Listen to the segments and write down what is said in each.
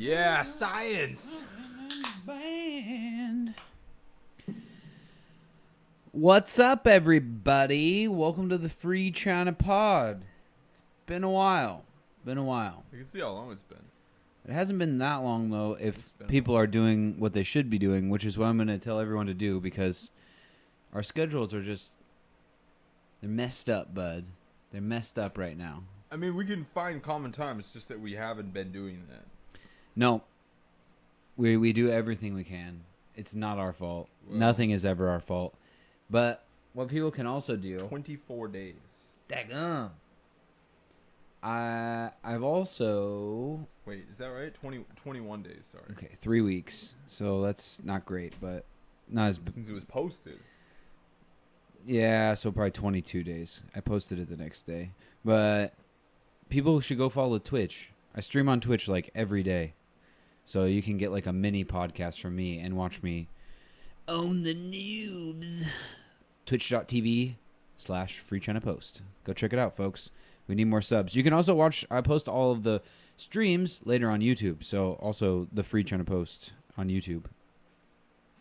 Yeah, science. Band. What's up, everybody? Welcome to the Free China Pod. It's been a while. You can see how long it's been. It hasn't been that long, though, if people are doing what they should be doing, which is what I'm going to tell everyone to do, because our schedules are just... They're messed up, bud. They're messed up right now. I mean, we can find common time. It's just that we haven't been doing that. No. We do everything we can. It's not our fault. Well, nothing is ever our fault. But what people can also do... 24 days. Daggum. I've also... Wait, is that right? 21 days, sorry. Okay, 3 weeks. So that's not great, but not as... Since it was posted. Yeah, so probably 22 days. I posted it the next day. But people should go follow Twitch. I stream on Twitch like every day. So you can get like a mini podcast from me and watch me own the noobs. Twitch.tv/FreeChinaPost. Go check it out, folks. We need more subs. You can also watch... I post all of the streams later on YouTube. So also the Free China Post on YouTube.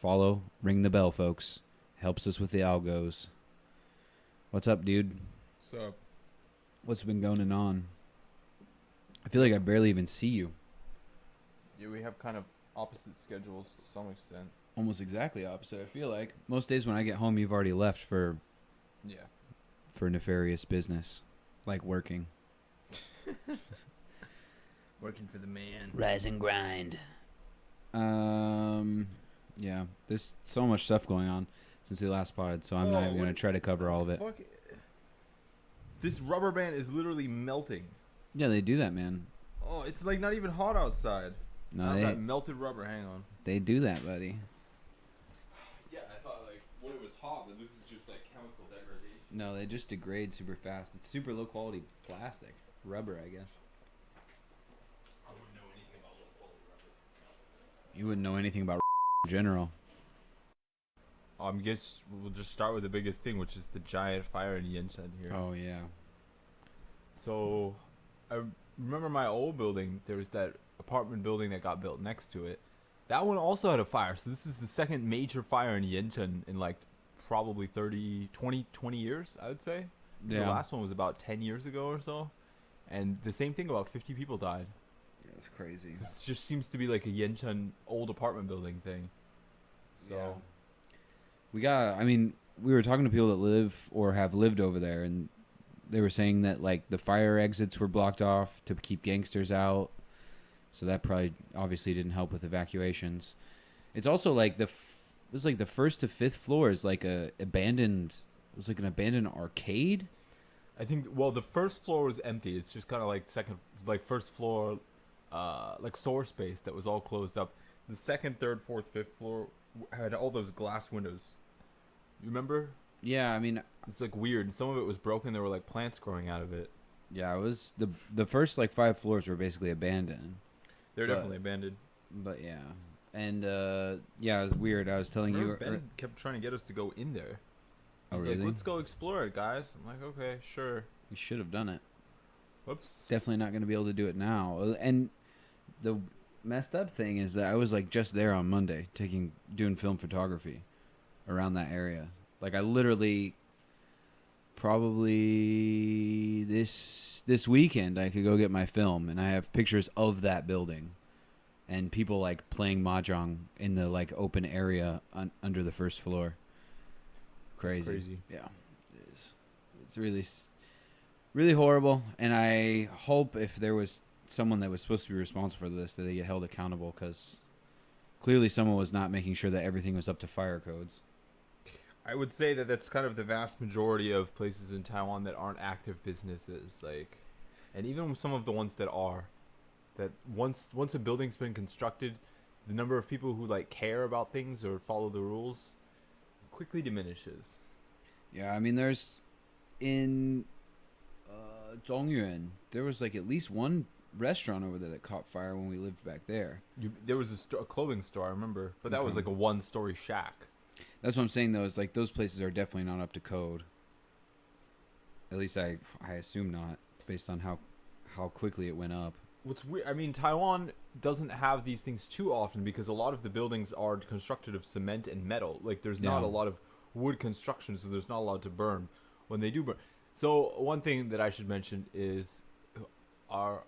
Follow. Ring the bell, folks. Helps us with the algos. What's up, dude? What's up? What's been going on? I feel like I barely even see you. Yeah, we have kind of opposite schedules to some extent. Almost exactly opposite, I feel like. Most days when I get home, you've already left for nefarious business. Like working. Working for the man. Rise and grind. Yeah, there's so much stuff going on since we last potted, so I'm not even going to try to cover all of it. This rubber band is literally melting. Yeah, they do that, man. Oh, it's like not even hot outside. No, that melted rubber. Hang on. They do that, buddy. Yeah, I thought like when it was hot, but this is just like chemical degradation. No, they just degrade super fast. It's super low quality plastic. Rubber, I guess. I wouldn't know anything about low quality rubber. You wouldn't know anything about in general. I guess we'll just start with the biggest thing, which is the giant fire in Yenshan here. Oh, yeah. So, I remember my old building, there was that apartment building that got built next to it. That one also had a fire. So this is the second major fire in Yenshan in like probably 20 years, I would say. Yeah. The last one was about 10 years ago or so. And the same thing, about 50 people died. Yeah, it's crazy. This just seems to be like a Yenshan old apartment building thing. So... Yeah. We were talking to people that live or have lived over there, and they were saying that like the fire exits were blocked off to keep gangsters out. So that probably obviously didn't help with evacuations. It's also like it was like the first to fifth floor is like an abandoned arcade. I think, well, the first floor was empty. It's just kind of like first floor, like store space that was all closed up. The second, third, fourth, fifth floor had all those glass windows. You remember? Yeah, I mean, it's like weird. Some of it was broken. There were like plants growing out of it. Yeah, it was the first like 5 floors were basically abandoned. They're definitely abandoned. But yeah, and yeah, it was weird. I was telling you. Ben kept trying to get us to go in there. Oh, really? Like, let's go explore it, guys. I'm like, okay, sure. We should have done it. Whoops. Definitely not going to be able to do it now. And the messed up thing is that I was like just there on Monday doing film photography around that area. Like I literally probably this weekend I could go get my film, and I have pictures of that building and people like playing mahjong in the like open area under the first floor. Crazy. Yeah. It is. It's really horrible, and I hope if there was someone that was supposed to be responsible for this that they get held accountable, because clearly someone was not making sure that everything was up to fire codes. I would say that that's kind of the vast majority of places in Taiwan that aren't active businesses, like, and even some of the ones that are, that once a building's been constructed, the number of people who like care about things or follow the rules quickly diminishes. Yeah, I mean, there's in Zhongyuan, there was like at least one restaurant over there that caught fire when we lived back there. There was a clothing store, I remember, but that was like a one-story shack. That's what I'm saying, though, is like those places are definitely not up to code. At least I assume not, based on how quickly it went up. what's weird, I mean, Taiwan doesn't have these things too often because a lot of the buildings are constructed of cement and metal. Like, there's not Yeah. a lot of wood construction, so there's not a lot to burn when they do burn. So one thing that I should mention is our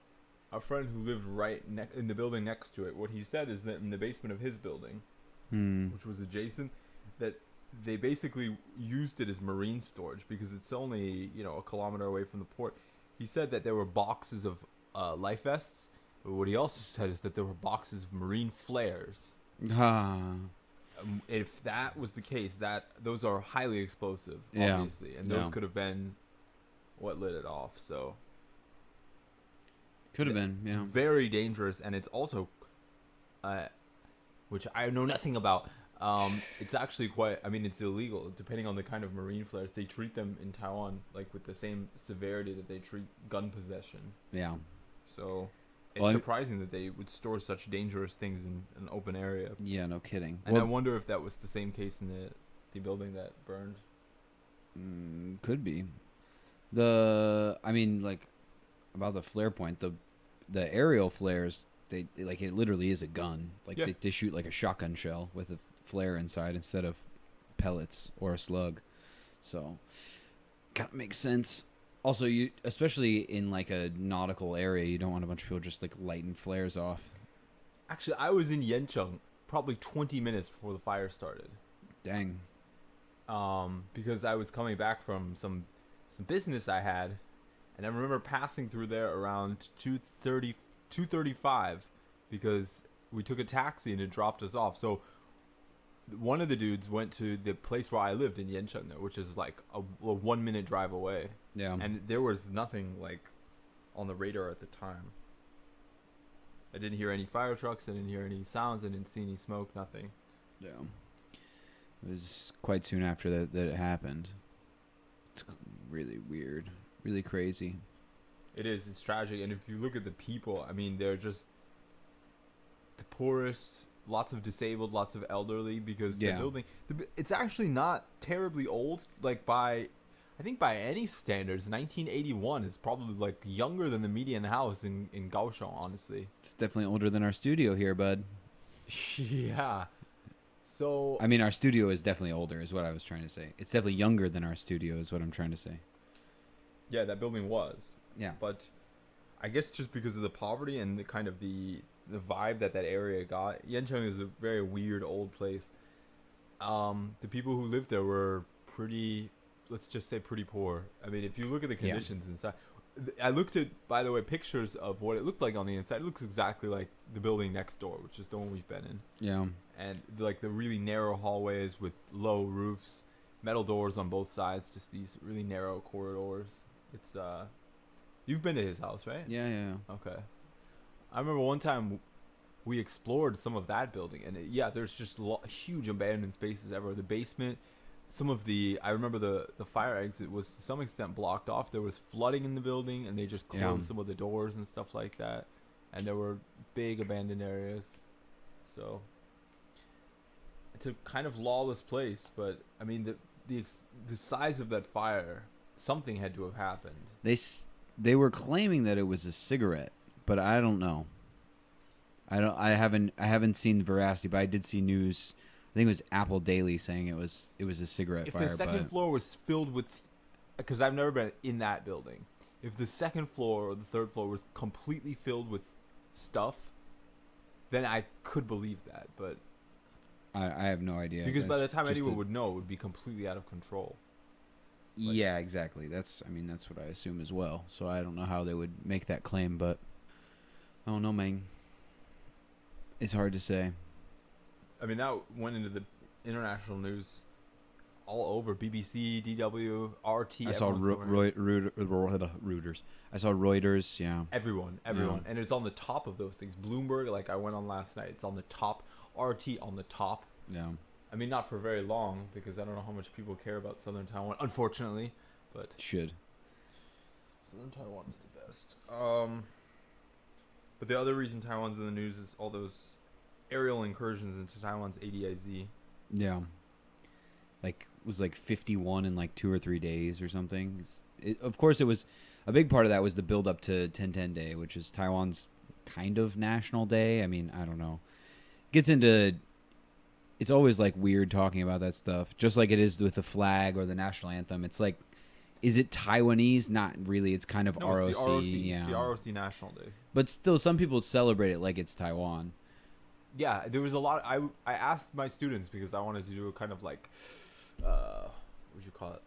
our friend who lived in the building next to it. What he said is that in the basement of his building, which was adjacent, that they basically used it as marine storage because it's only a kilometer away from the port. He said that there were boxes of life vests. But what he also said is that there were boxes of marine flares. Ah. If that was the case, those are highly explosive, Yeah. obviously, and those Yeah. could have been what lit it off. So Could have been, it's yeah. very dangerous, and it's also, which I know nothing about. It's actually quite. I mean, it's illegal depending on the kind of marine flares. They treat them in Taiwan like with the same severity that they treat gun possession. Yeah. So it's Well, surprising that they would store such dangerous things in an open area. Yeah, no kidding. And I wonder if that was the same case in the building that burned. Could be. I mean, like, about the flare point, the aerial flares, they like, it literally is a gun. Like, Yeah. they shoot like a shotgun shell with a flare inside instead of pellets or a slug. So, kind of makes sense. Also, you, especially in like a nautical area, you don't want a bunch of people just like lighting flares off. Actually, I was in Yencheng probably 20 minutes before the fire started. Dang. Because I was coming back from some business I had, and I remember passing through there around 2:30, 2:35, because we took a taxi and it dropped us off. So one of the dudes went to the place where I lived in Yencheng, there, which is like a 1 minute drive away, Yeah. and there was nothing like on the radar at the time. I didn't hear any fire trucks. I didn't hear any sounds. I didn't see any smoke. Nothing. Yeah. It was quite soon after that it happened. It's really weird, really crazy. It is. It's tragic. And if you look at the people, I mean, they're just the poorest. Lots of disabled, lots of elderly, because the Yeah. building. It's actually not terribly old. Like I think by any standards, 1981 is probably like younger than the median house in Kaohsiung. Honestly. It's definitely older than our studio here, bud. Yeah. So I mean, our studio is definitely older, is what I was trying to say. It's definitely younger than our studio, is what I'm trying to say. yeah, that building was. Yeah. But I guess just because of the poverty and the kind of the vibe that area got, Yencheng is a very weird old place. The people who lived there were pretty, let's just say pretty poor. I mean, if you look at the conditions inside, I looked at, by the way, pictures of what it looked like on the inside. It looks exactly like the building next door, which is the one we've been in. Yeah. And like the really narrow hallways with low roofs, metal doors on both sides, just these really narrow corridors. It's you've been to his house, right? Yeah. Okay. I remember one time we explored some of that building, and there's just huge abandoned spaces everywhere. The basement, I remember the fire exit was to some extent blocked off. There was flooding in the building, and they just closed some of the doors and stuff like that. And there were big abandoned areas. So it's a kind of lawless place, but I mean the size of that fire, something had to have happened. They were claiming that it was a cigarette, but I don't know. I haven't seen the veracity, but I did see news. I think it was Apple Daily saying it was a cigarette fire. If the second floor was filled with, because I've never been in that building, if the second floor or the third floor was completely filled with stuff, then I could believe that. But I have no idea. because by the That's time just anyone would know, it would be completely out of control. Yeah, exactly. That's what I assume as well. So I don't know how they would make that claim, but I don't know, man. It's hard to say. I mean, that went into the international news all over. BBC, DW, RT. I saw Reuters. I saw Reuters. Yeah. Everyone, and it's on the top of those things. Bloomberg, like I went on last night, it's on the top. RT on the top. Yeah. I mean, not for very long, because I don't know how much people care about Southern Taiwan, unfortunately, but Should. Southern Taiwan is the best. But the other reason Taiwan's in the news is all those aerial incursions into Taiwan's ADIZ. Yeah. Like, it was like 51 in like 2 or 3 days or something. Of course, it was a big part of that was the build up to 1010 Day, which is Taiwan's kind of national day. I mean, I don't know. Gets into it's always like weird talking about that stuff, just like it is with the flag or the national anthem. It's like, is it Taiwanese? Not really. It's kind of No, ROC. it's the ROC. Yeah. It's the ROC National Day. But still, some people celebrate it like it's Taiwan. Yeah, there was a lot. I asked my students because I wanted to do a kind of like, what would you call it?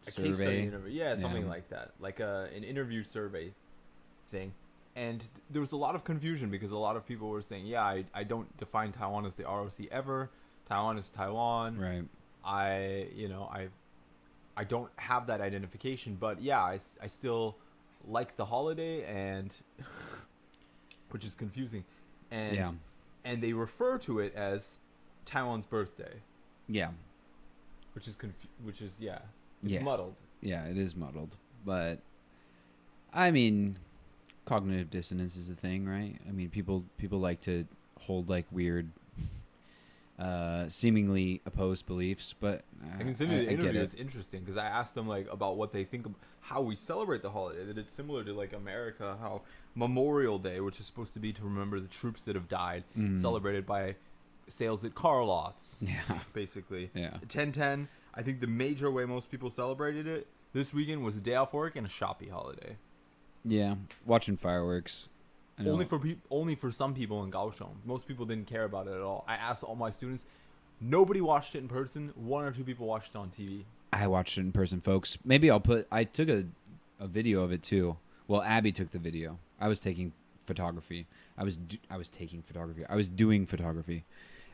A case study Survey. interview. Yeah, something Yeah. like that. Like an interview survey thing. And there was a lot of confusion because a lot of people were saying, yeah, I don't define Taiwan as the ROC ever. Taiwan is Taiwan. Right. I don't have that identification, but yeah, I still like the holiday, and which is confusing. And Yeah. and they refer to it as Taiwan's birthday, Yeah. which is it's Yeah. muddled. Yeah, it is muddled. But, I mean, cognitive dissonance is a thing, right? I mean, people like to hold, like, weird, seemingly opposed beliefs, but I can send you the I get interview. it. It's interesting because I asked them like about what they think of how we celebrate the holiday. That it's similar to like America, how Memorial Day, which is supposed to be to remember the troops that have died, celebrated by sales at car lots. Yeah. Basically. Yeah. 10/10. I think the major way most people celebrated it this weekend was a day off work and a Shopee holiday. Yeah. Watching fireworks. I know. Only for some people in Kaohsiung. Most people didn't care about it at all. I asked all my students. Nobody watched it in person. 1 or 2 people watched it on TV. I watched it in person, folks. Maybe I took a video of it too. Well, Abby took the video. I was taking photography. I was taking photography. I was doing photography.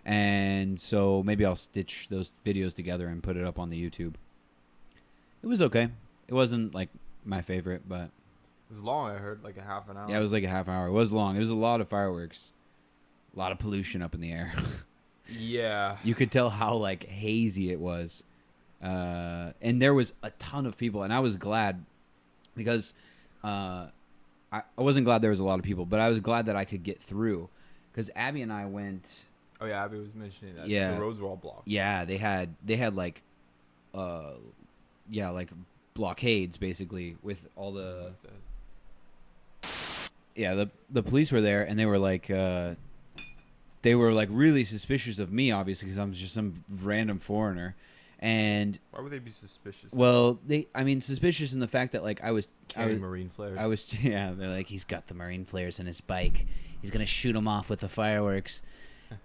And so maybe I'll stitch those videos together and put it up on the YouTube. It was okay. It wasn't like my favorite, but It was long, I heard, like a half an hour. yeah, it was like a half hour. It was long. It was a lot of fireworks. A lot of pollution up in the air. Yeah. You could tell how like hazy it was. And there was a ton of people, and I was glad because I wasn't glad there was a lot of people, but I was glad that I could get through because Abby and I went. Oh yeah, Abby was mentioning that. Yeah. The roads were all blocked. Yeah, they had like, like blockades basically with all the. Yeah, the police were there, and they were like really suspicious of me, obviously, because I'm just some random foreigner. And Why would they be suspicious? well, suspicious in the fact that like I was Carrying marine flares. they're like, he's got the marine flares in his bike. He's gonna shoot them off with the fireworks.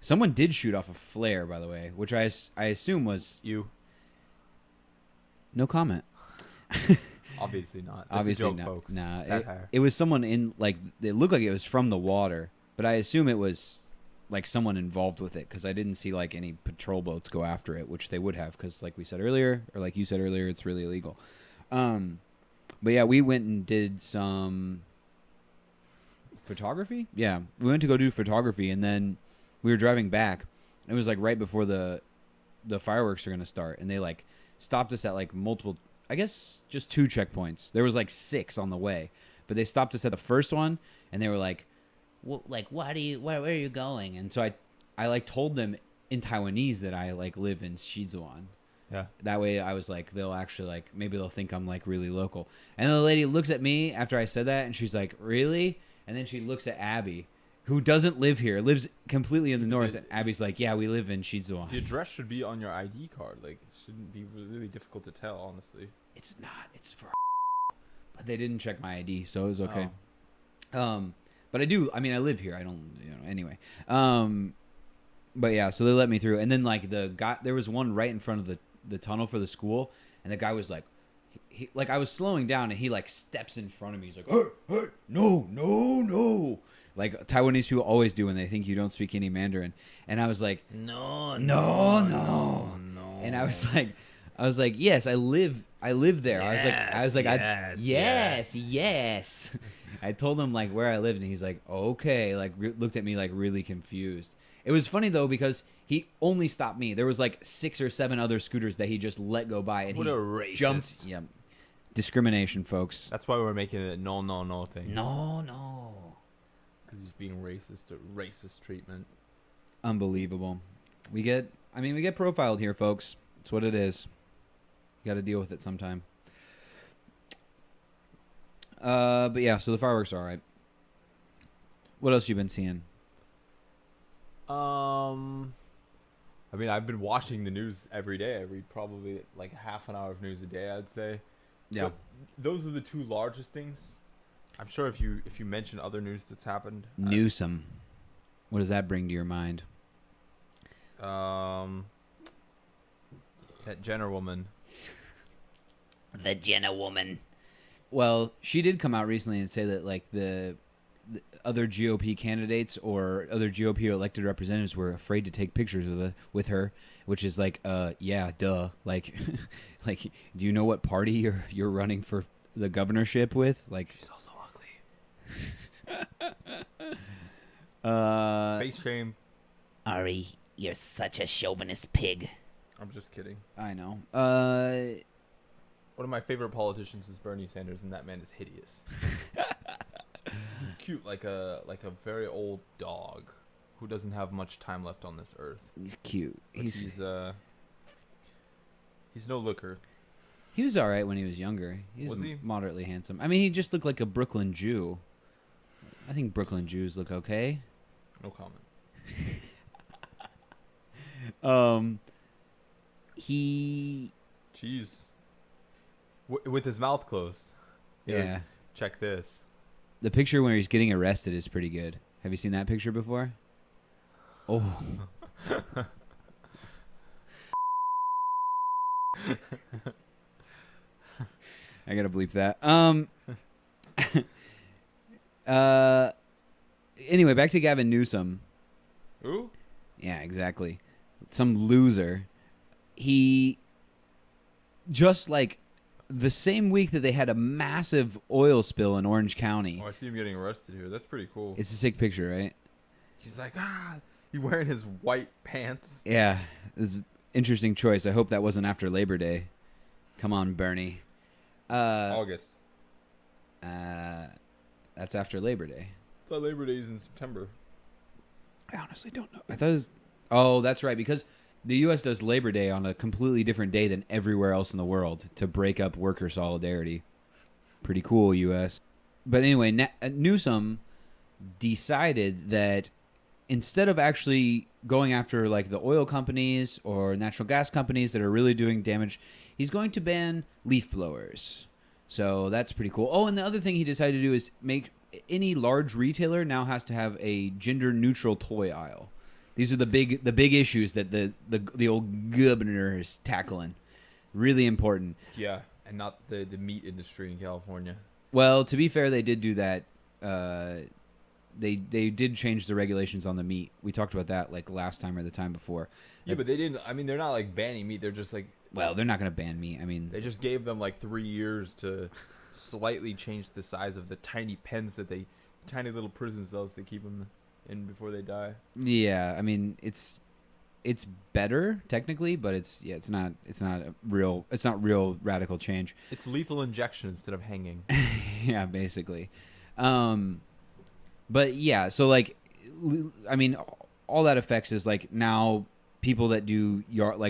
Someone did shoot off a flare, by the way, which I assume was you. no comment. Obviously not. That's Obviously a joke, not. folks. Nah, Satire. it was someone in like it looked like it was from the water, but I assume it was like someone involved with it because I didn't see like any patrol boats go after it, which they would have because like we said earlier, or like you said earlier, it's really illegal. But yeah, we went and did some photography. Yeah, we went to go do photography, and then we were driving back. It was like right before the fireworks are gonna start, and they like stopped us at like multiple. I guess just 2 checkpoints. There was like 6 on the way, but they stopped us at the first one, and they were like, where are you going? And so I like told them in Taiwanese that I like live in Shizuan. Yeah. That way I was like, they'll actually like, maybe they'll think I'm like really local. And the lady looks at me after I said that, and she's like, really? And then she looks at Abby, who doesn't live here, lives completely in the north. And Abby's like, yeah, we live in Shizuan. The address should be on your ID card. Like, it shouldn't be really difficult to tell, honestly. It's not. It's for. But they didn't check my ID, so it was okay. Oh. But I do. I mean, I live here. I don't. Anyway. But yeah, so they let me through, and then like the guy, there was one right in front of the tunnel for the school, and the guy was like, he like I was slowing down, and he like steps in front of me. He's like, hey, no. Like Taiwanese people always do when they think you don't speak any Mandarin. And I was like, no. And I was like, yes, I live there. Yes. I told him like where I lived, and he's like, okay, like looked at me like really confused. It was funny though because he only stopped me. There was like 6 or 7 other scooters that he just let go by, and What he a racist. jumped. Yeah, discrimination, folks. That's why we're making it no thing. No. Because he's being racist or racist treatment. Unbelievable. We get profiled here, folks. It's what it is. You got to deal with it sometime. But yeah, so the fireworks are all right. What else you been seeing? I mean, I've been watching the news every day. I read probably like half an hour of news a day, I'd say. Yeah. But those are the two largest things. I'm sure if you mention other news that's happened. Newsom. What does that bring to your mind? That Jenner woman. The Jenner woman. Well, she did come out recently and say that like the other GOP candidates or other GOP elected representatives were afraid to take pictures with her, which is like, yeah, duh. Like, like, do you know what party you're running for the governorship with? Like, she's also ugly. Face shame. Ari, you're such a chauvinist pig. I'm just kidding. I know. One of my favorite politicians is Bernie Sanders, and that man is hideous. He's cute, like a very old dog who doesn't have much time left on this earth. He's cute. He's no looker. He was all right when he was younger. Was he? Moderately handsome. I mean, he just looked like a Brooklyn Jew. I think Brooklyn Jews look okay. No comment. He. Jeez. With his mouth closed. Yeah. Check this. The picture where he's getting arrested is pretty good. Have you seen that picture before? Oh. I gotta bleep that. Anyway, back to Gavin Newsom. Who? Yeah, exactly. Some loser. He just like the same week that they had a massive oil spill in Orange County. Oh, I see him getting arrested here. That's pretty cool. It's a sick picture, right? He's like, he's wearing his white pants. Yeah, it's an interesting choice. I hope that wasn't after Labor Day. Come on, Bernie. August. That's after Labor Day. I thought Labor Day is in September. I honestly don't know. I thought it was... Oh, that's right, because the U.S. does Labor Day on a completely different day than everywhere else in the world to break up worker solidarity. Pretty cool, U.S. But anyway, Newsom decided that instead of actually going after like the oil companies or natural gas companies that are really doing damage, he's going to ban leaf blowers. So that's pretty cool. Oh, and the other thing he decided to do is make any large retailer now has to have a gender-neutral toy aisle. These are the big issues that the old governor is tackling. Really important. Yeah, and not the meat industry in California. Well, to be fair, they did do that. They did change the regulations on the meat. We talked about that like last time or the time before. Yeah, but they didn't. I mean, they're not like banning meat. They're just like. Well, they're not going to ban meat. I mean, they just gave them like 3 years to slightly change the size of the tiny pens tiny little prison cells they keep them in before they die. Yeah, I mean it's better technically, but it's not real radical change. It's lethal injection instead of hanging. Yeah, basically. But yeah, so like, I mean, all that affects is like now people that do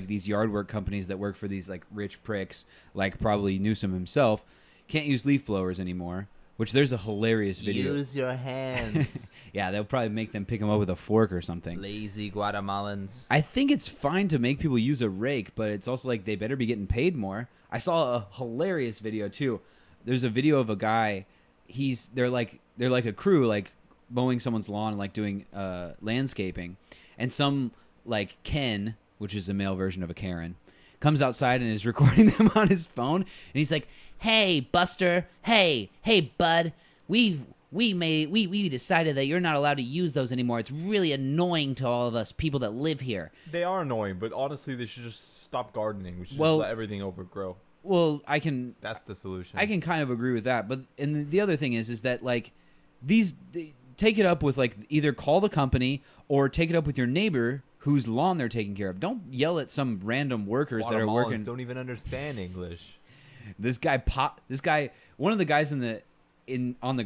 these yard work companies that work for these like rich pricks, like probably Newsom himself, can't use leaf blowers anymore. Which there's a hilarious video. Use your hands. Yeah, they'll probably make them pick them up with a fork or something. Lazy Guatemalans. I think it's fine to make people use a rake, but it's also like they better be getting paid more. I saw a hilarious video too. There's a video of a guy. They're like a crew like mowing someone's lawn and like doing landscaping, and some like Ken, which is a male version of a Karen, comes outside and is recording them on his phone, and he's like, "Hey, Buster. Hey, bud. We decided that you're not allowed to use those anymore. It's really annoying to all of us people that live here." They are annoying, but honestly, they should just stop gardening. We should just let everything overgrow. Well, that's the solution. I can kind of agree with that, but and the other thing is that like take it up with like either call the company or take it up with your neighbor whose lawn they're taking care of. Don't yell at some random workers that are working. Don't even understand English. This guy, one of the guys on the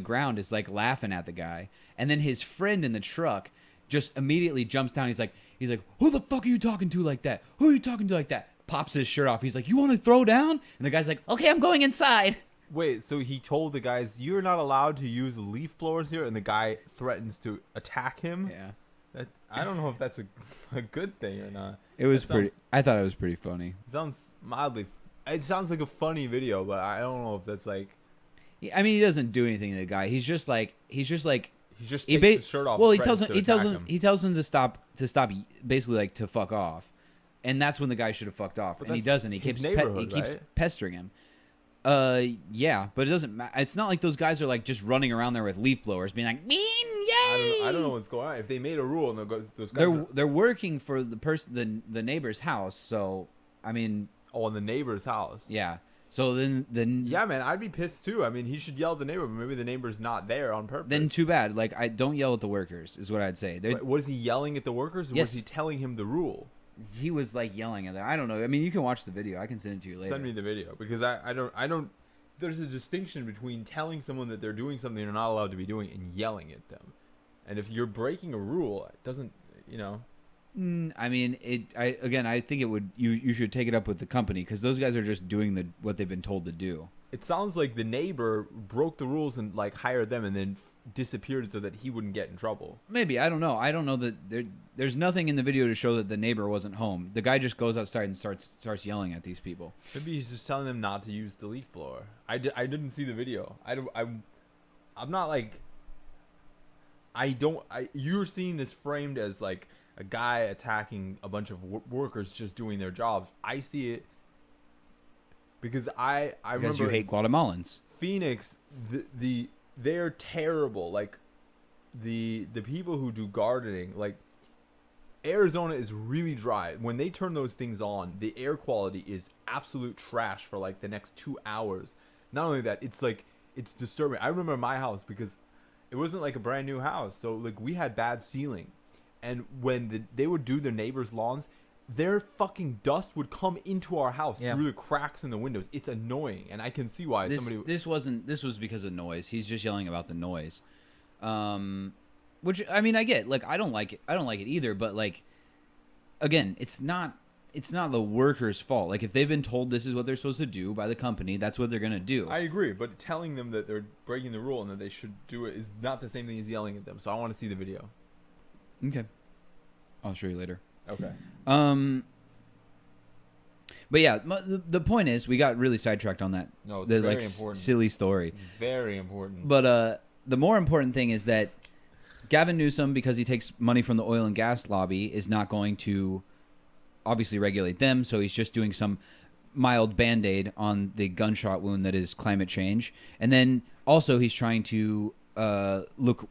ground is like laughing at the guy, and then his friend in the truck just immediately jumps down. He's like, "Who the fuck are you talking to like that? Who are you talking to like that?" Pops his shirt off. He's like, "You want to throw down?" And the guy's like, "Okay, I'm going inside." Wait, so he told the guys, "You're not allowed to use leaf blowers here," and the guy threatens to attack him. Yeah. I don't know if that's a good thing or not. It was That pretty. sounds- I thought it was pretty funny. Sounds mildly. It sounds like a funny video, but I don't know if that's like. I mean, he doesn't do anything to the guy. He's just like. He just takes He his shirt off. Well, he threatens tells him. to He tells attack him. He tells him to stop. Basically, like to fuck off, and that's when the guy should have fucked off, But and he that's doesn't. He his keeps. neighborhood, He keeps right? pestering him. Yeah, but it doesn't matter. It's not like those guys are like just running around there with leaf blowers, being like, "Mean, yay!" I don't know what's going on. If they made a rule and those guys. They're working for the person, the neighbor's house. So, I mean, in the neighbor's house. yeah. So then Yeah, man, I'd be pissed too. I mean, he should yell at the neighbor, but maybe the neighbor's not there on purpose. then too bad. Like, I don't yell at the workers, is what I'd say. Wait, was he yelling at the workers, or Yes. was he telling him the rule? He was like yelling at them. I don't know. I mean, you can watch the video. I can send it to you later. Send me the video because I don't. There's a distinction between telling someone that they're doing something they're not allowed to be doing and yelling at them. And if you're breaking a rule, it doesn't, I mean, I think it would. You should take it up with the company because those guys are just doing what they've been told to do. It sounds like the neighbor broke the rules and like hired them and then disappeared so that he wouldn't get in trouble. Maybe, I don't know. I don't know that there's nothing in the video to show that the neighbor wasn't home. The guy just goes outside and starts yelling at these people. Maybe he's just telling them not to use the leaf blower. I didn't see the video. I'm not like. You're seeing this framed as like a guy attacking a bunch of workers just doing their jobs. I see it because I Because remember you hate Guatemalans. Phoenix. They're terrible. Like the people who do gardening, like Arizona is really dry. When they turn those things on, the air quality is absolute trash for like the next 2 hours. Not only that, it's disturbing. I remember my house because it wasn't like a brand new house, so like we had bad ceiling, and when they would do their neighbors' lawns, their fucking dust would come into our house through the cracks in the windows. It's annoying, and I can see why somebody. This was because of noise. He's just yelling about the noise, which I mean I get. Like I don't like it. I don't like it either. But like, again, it's not the workers' fault. Like if they've been told this is what they're supposed to do by the company, that's what they're gonna do. I agree, but telling them that they're breaking the rule and that they should do it is not the same thing as yelling at them. So I want to see the video. Okay, I'll show you later. Okay. But yeah, the point is we got really sidetracked on that. No, it's the very like important. silly story. Very important. But the more important thing is that Gavin Newsom, because he takes money from the oil and gas lobby, is not going to obviously regulate them. So he's just doing some mild band-aid on the gunshot wound that is climate change. And then also he's trying to look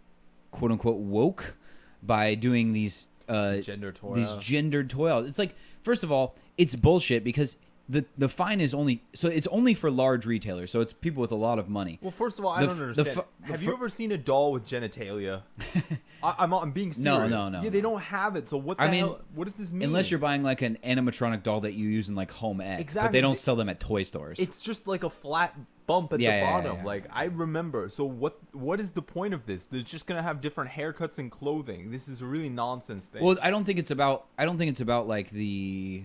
quote unquote woke by doing these gender toil. these gendered toils. It's like, first of all, it's bullshit because the fine is only for large retailers, so it's people with a lot of money. Well, first of all, I don't understand. Have you ever seen a doll with genitalia? I'm being serious. No. Yeah, they don't have it. So what the hell? What does this mean? Unless you're buying like an animatronic doll that you use in like home ec, but Exactly. they don't sell them at toy stores. It's just like a flat bump at Yeah, the yeah, bottom. yeah. Like I remember. So what is the point of this? They're just gonna have different haircuts and clothing. This is a really nonsense thing. Well, I don't think it's about like the.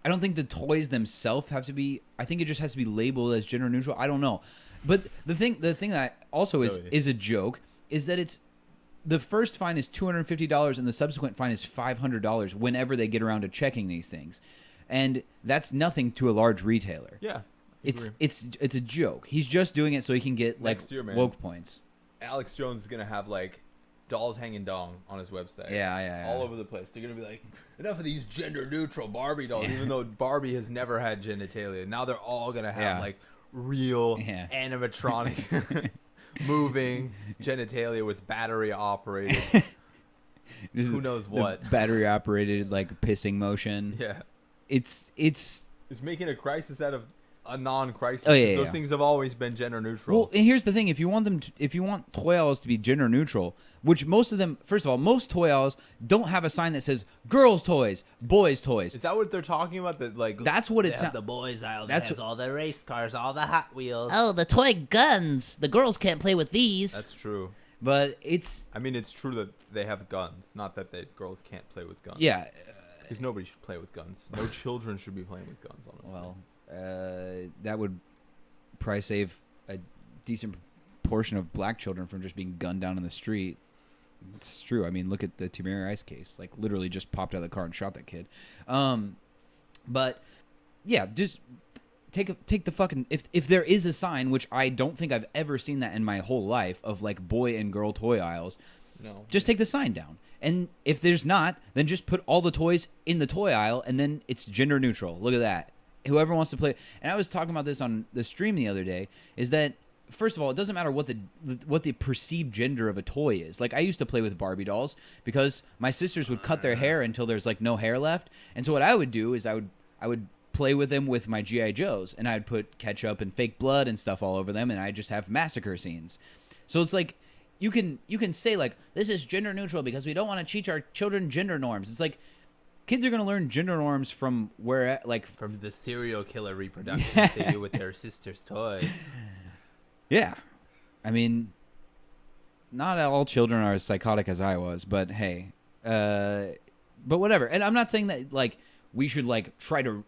I don't think the toys themselves have to be. I think it just has to be labeled as gender neutral. I don't know, but the thing that also Silly. is a joke is that it's the first fine is $250 and the subsequent fine is $500 whenever they get around to checking these things, and that's nothing to a large retailer. yeah, It's a joke. He's just doing it so he can get like Next year, man. woke points. Alex Jones is gonna have like dolls hanging dong on his website. Yeah. All over the place. They're gonna be like, enough of these gender neutral Barbie dolls, even though Barbie has never had genitalia. Now they're all gonna have like real animatronic moving genitalia with battery operated. Who knows what? Battery operated like pissing motion. Yeah. It's making a crisis out of a non-crisis. Oh, yeah, Those yeah. things have always been gender neutral. Well, and here's the thing: if you want toys to be gender neutral, which most of them, first of all, most toys don't have a sign that says "girls' toys," "boys' toys." Is that what they're talking about? That like That's what it's. The boys aisle That's that has all the race cars, all the Hot Wheels. Oh, the toy guns. The girls can't play with these. That's true. But it's I mean, it's true that they have guns, not that girls can't play with guns. yeah. Because nobody should play with guns. No children should be playing with guns. Honestly. Well, that would probably save a decent portion of black children from just being gunned down in the street. It's true. I mean, look at the Tamir Rice case. Like, literally just popped out of the car and shot that kid. But yeah, just take the fucking if there is a sign, which I don't think I've ever seen that in my whole life, of like boy and girl toy aisles. No. Just take the sign down. And if there's not, then just put all the toys in the toy aisle, and then it's gender neutral. Look at that. Whoever wants to play. And I was talking about this on the stream the other day, is that, first of all, it doesn't matter what the perceived gender of a toy is. Like, I used to play with Barbie dolls because my sisters would cut their hair until there's like no hair left. And so what I would do is I would play with them with my G.I. Joes, and I'd put ketchup and fake blood and stuff all over them, and I'd just have massacre scenes. So it's like, you can say like, this is gender neutral because we don't want to teach our children gender norms. It's like, kids are going to learn gender norms from where, like, From the serial killer reproductions they do with their sister's toys. yeah. I mean, not all children are as psychotic as I was, but hey, but whatever. And I'm not saying that like we should like try to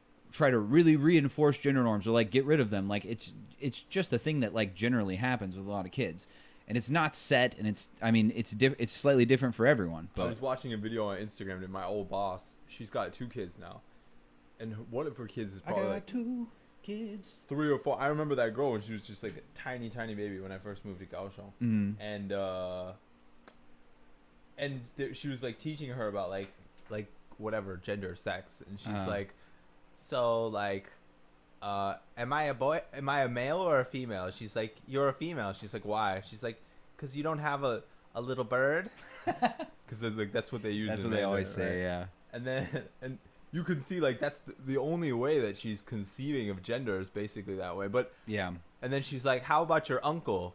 really reinforce gender norms or like get rid of them. Like, it's just a thing that like generally happens with a lot of kids. And it's not set, and it's slightly different for everyone. I But was watching a video on Instagram that my old boss, she's got 2 kids now, and one of her kids is probably like 2 kids. 3 or 4. I remember that girl when she was just like a tiny baby when I first moved to Kaohsiung, and she was like teaching her about like whatever gender, sex, and she's like, so like, am I a boy? Am I a male or a female? She's like, you're a female. She's like, why? She's like, because you don't have a little bird. Because like that's what they use. That's in what they Mandarin, always say, right? yeah. And then and you can see like that's the only way that she's conceiving of gender is basically that way. But Yeah. and then she's like, how about your uncle?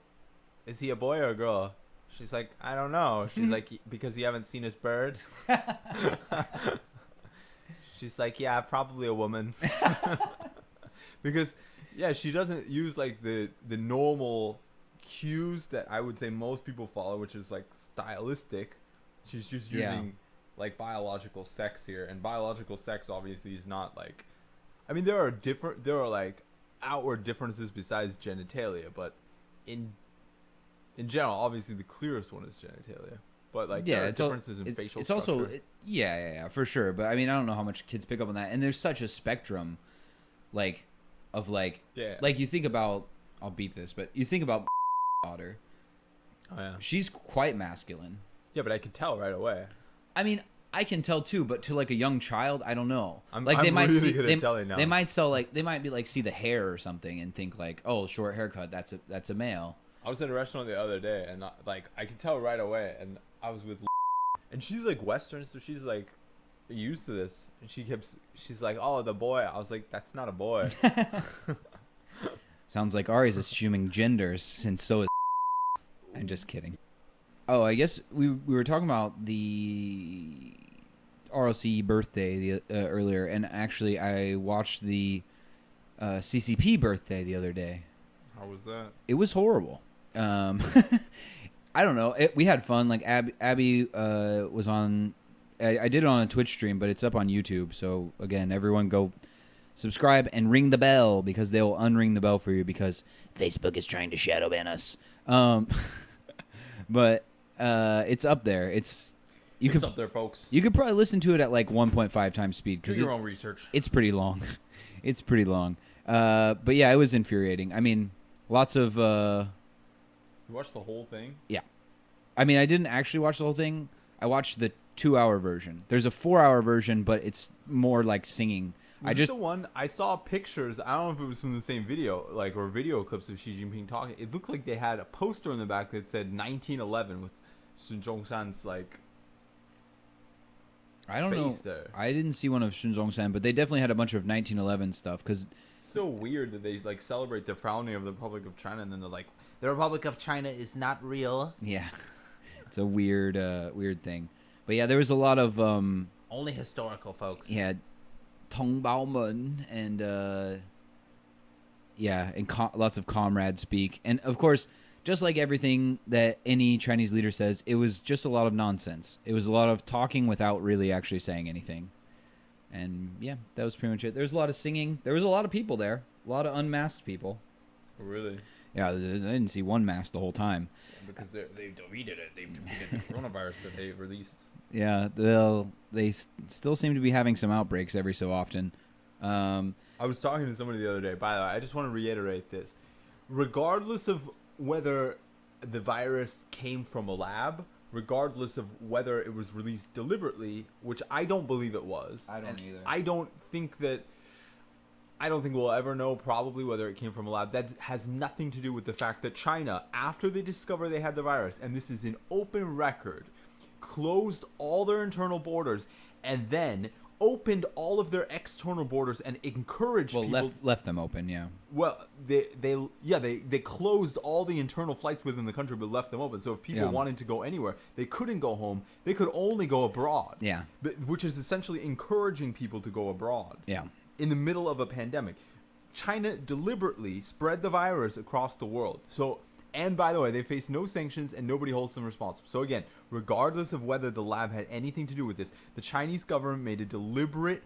Is he a boy or a girl? She's like, I don't know. She's like, because you haven't seen his bird. She's like, yeah, probably a woman. Because, yeah, she doesn't use, like, the normal cues that I would say most people follow, which is, like, stylistic. She's just using, like, biological sex here. And biological sex, obviously, is not, like... I mean, there are, like, outward differences besides genitalia. But in general, obviously, the clearest one is genitalia. But, like, there are differences in facial structure. Also, yeah, for sure. But, I mean, I don't know how much kids pick up on that. And there's such a spectrum, like... of like like you think about, I'll beep this, but you think about daughter. Oh yeah. She's quite masculine. Yeah, but I could tell right away. I mean, I can tell too, but to like a young child, I don't know. I'm they might really see good at telling now. They might be like see the hair or something and think like, oh, short haircut, that's a male. I was at a restaurant the other day and like I could tell right away, and I was with and she's like Western, so she's like used to this, and she's like, oh, the boy. I was like, that's not a boy. Sounds like Ari's assuming genders, and so is I'm just kidding. Oh, I guess we were talking about the ROC birthday earlier, and actually I watched the CCP birthday the other day. How was that? It was horrible. I don't know. We had fun. Like Abby was on. I did it on a Twitch stream, but it's up on YouTube. So again, everyone go subscribe and ring the bell, because they'll unring the bell for you, because Facebook is trying to shadow ban us. But it's up there. It's up there, folks. You could probably listen to it at like 1.5 times speed, Do because your own research. it's pretty long. It's pretty long. But yeah, it was infuriating. I mean, lots of. You watched the whole thing? Yeah. I mean, I didn't actually watch the whole thing. I watched the 2-hour version. There's a 4-hour version, but it's more like singing. Was it the one I saw pictures? I don't know if it was from the same video, like, or video clips of Xi Jinping talking. It looked like they had a poster in the back that said 1911 with Sun Zhongshan's like. I don't know. There. I didn't see one of Sun Zhongshan, but they definitely had a bunch of 1911 stuff. Because so weird that they like celebrate the founding of the Republic of China, and then they're like, The Republic of China is not real. yeah, it's a weird thing. But yeah, there was a lot of Only historical, folks. yeah, Tong Bao Men and lots of comrade speak, and of course, just like everything that any Chinese leader says, it was just a lot of nonsense. It was a lot of talking without really actually saying anything. And yeah, that was pretty much it. There was a lot of singing. There was a lot of people there. A lot of unmasked people. really? Yeah, I didn't see one mask the whole time. Because they've deleted it. They've defeated the coronavirus that they released. Yeah, they still seem to be having some outbreaks every so often. I was talking to somebody the other day. By the way, I just want to reiterate this. Regardless of whether the virus came from a lab, regardless of whether it was released deliberately, which I don't believe it was. I don't either. I don't think we'll ever know probably whether it came from a lab. That has nothing to do with the fact that China, after they discovered they had the virus, and this is an open record, closed all their internal borders and then opened all of their external borders and encouraged people. Left them open, yeah. Well, they closed all the internal flights within the country but left them open. So if people wanted to go anywhere, they couldn't go home. They could only go abroad. Yeah. Which is essentially encouraging people to go abroad. Yeah. In the middle of a pandemic. China deliberately spread the virus across the world. So, and by the way, they face no sanctions and nobody holds them responsible. So again, regardless of whether the lab had anything to do with this, the Chinese government made a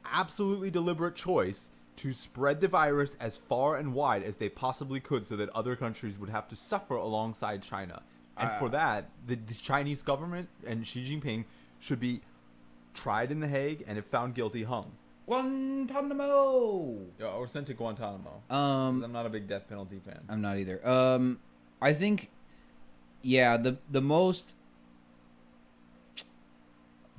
absolutely deliberate choice to spread the virus as far and wide as they possibly could so that other countries would have to suffer alongside China. And for that, the Chinese government and Xi Jinping should be tried in The Hague and if found guilty, hung. Guantanamo. Yeah, or sent to Guantanamo. 'Cause I'm not a big death penalty fan. I'm not either. I think, yeah, the most.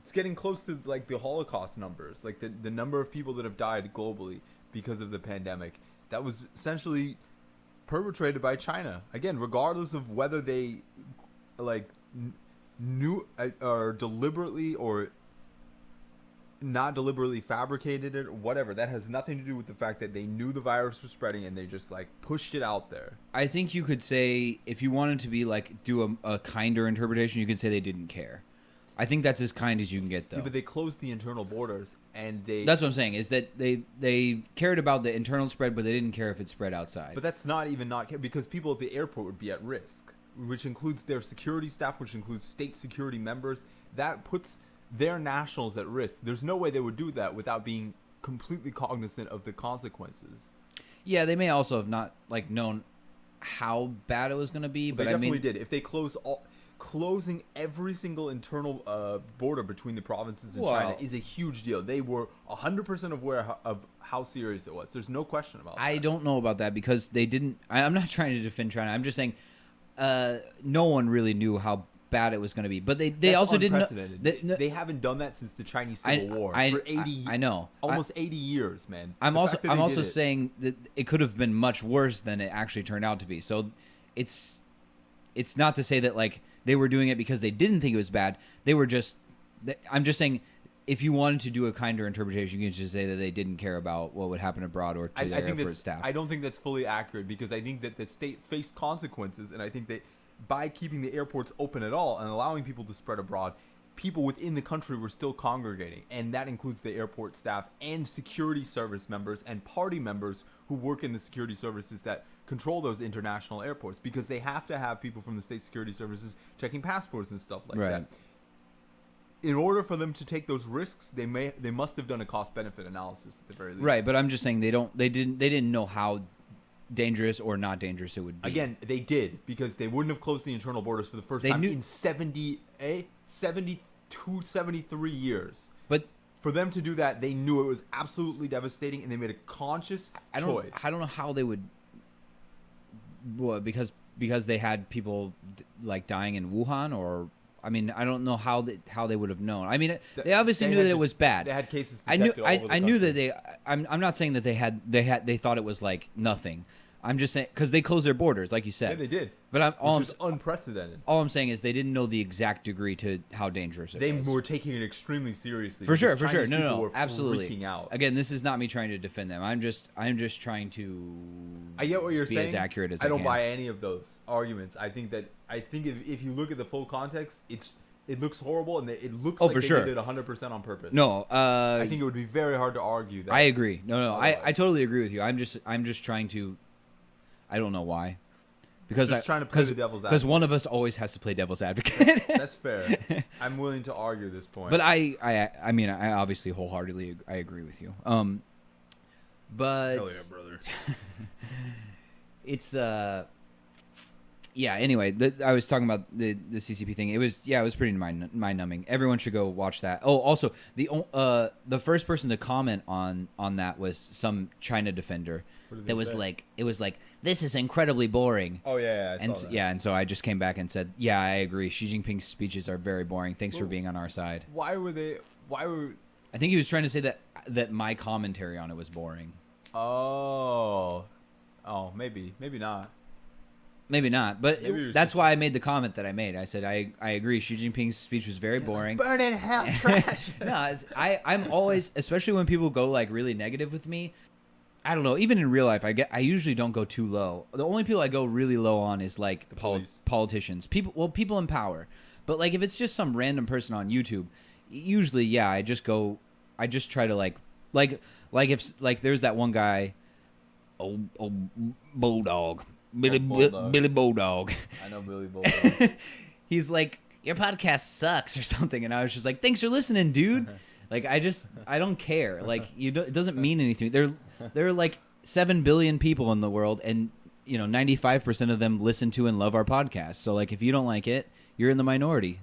It's getting close to like the Holocaust numbers, like the number of people that have died globally because of the pandemic. That was essentially perpetrated by China. Again, regardless of whether they like knew or deliberately or not deliberately fabricated it or whatever. That has nothing to do with the fact that they knew the virus was spreading and they just like pushed it out there. I think you could say, if you wanted to be like do a kinder interpretation, you could say they didn't care. I think that's as kind as you can get, though. Yeah, but they closed the internal borders and they... That's what I'm saying, is that they cared about the internal spread, but they didn't care if it spread outside. But that's not because people at the airport would be at risk, which includes their security staff, which includes state security members. That puts their nationals at risk. There's no way they would do that without being completely cognizant of the consequences. Yeah, they may also have not like known how bad it was going to be, but they definitely did. If they closing every single internal border between the provinces in China is a huge deal. They were 100% aware of how serious it was. There's no question about that. I don't know about that because they didn't. I'm not trying to defend China. I'm just saying no one really knew how bad it was going to be. But they also didn't. They haven't done that since the Chinese Civil War for 80. I know, almost 80 years, man. I'm also saying that it could have been much worse than it actually turned out to be. So it's not to say that like they were doing it because they didn't think it was bad. They were just. I'm just saying, if you wanted to do a kinder interpretation, you can just say that they didn't care about what would happen abroad or to their Air Force staff. I don't think that's fully accurate because I think that the state faced consequences, and I think that by keeping the airports open at all and allowing people to spread abroad, people within the country were still congregating, and that includes the airport staff and security service members and party members who work in the security services that control those international airports, because they have to have people from the state security services checking passports and stuff like that. In order for them to take those risks, they must have done a cost-benefit analysis at the very least. Right, but I'm just saying they didn't know how dangerous or not dangerous it would be. Again, they did, because they wouldn't have closed the internal borders for the first time in 72, 73 years. But for them to do that, they knew it was absolutely devastating, and they made a conscious choice. I don't know how they would. Well, because they had people like dying in Wuhan, or I mean, I don't know how they would have known. I mean, they obviously knew that it was bad. They had cases detected all over the country. I knew that I'm not saying that they thought it was like nothing. I'm just saying because they closed their borders, like you said. Yeah, they did. But which is unprecedented. All I'm saying is they didn't know the exact degree to how dangerous it was. They were taking it extremely seriously. For sure. Chinese No, were absolutely. Freaking out. Again, this is not me trying to defend them. I'm just trying to. I get what you're saying. Be as accurate as I can. I don't buy any of those arguments. I think if you look at the full context, it looks horrible, and it looks like they did it 100% on purpose. No, I think it would be very hard to argue that. I agree. No, I totally agree with you. I'm just trying to. I don't know why. Because trying to play the devil's advocate. Because one of us always has to play devil's advocate. That's fair. I'm willing to argue this point. But I mean, I obviously wholeheartedly agree with you. But hell yeah, brother. it's yeah. Anyway, I was talking about the CCP thing. It was pretty mind numbing. Everyone should go watch that. Oh, also the first person to comment on that was some China defender. That was like, it was like, this is incredibly boring. Oh yeah, I and saw that. yeah, and so I just came back and said, yeah, I agree. Xi Jinping's speeches are very boring. Thanks for being on our side. Why were? I think he was trying to say that my commentary on it was boring. Oh, maybe not. Maybe not, but Maybe it was that's just- why I made the comment that I made. I said I agree. Xi Jinping's speech was very boring. Burn in hell, trash. No, I'm always, especially when people go like really negative with me. I don't know. Even in real life, I usually don't go too low. The only people I go really low on is like The police. politicians, people in power. But like if it's just some random person on YouTube, usually yeah, I just try to like if like there's that one guy, oh Bulldog, Billy Bulldog. I know Billy Bulldog. He's like, your podcast sucks or something, and I was just like, thanks for listening, dude. Like I don't care. Like it doesn't mean anything. There are like 7 billion people in the world, and 95% of them listen to and love our podcast. So like if you don't like it, you're in the minority.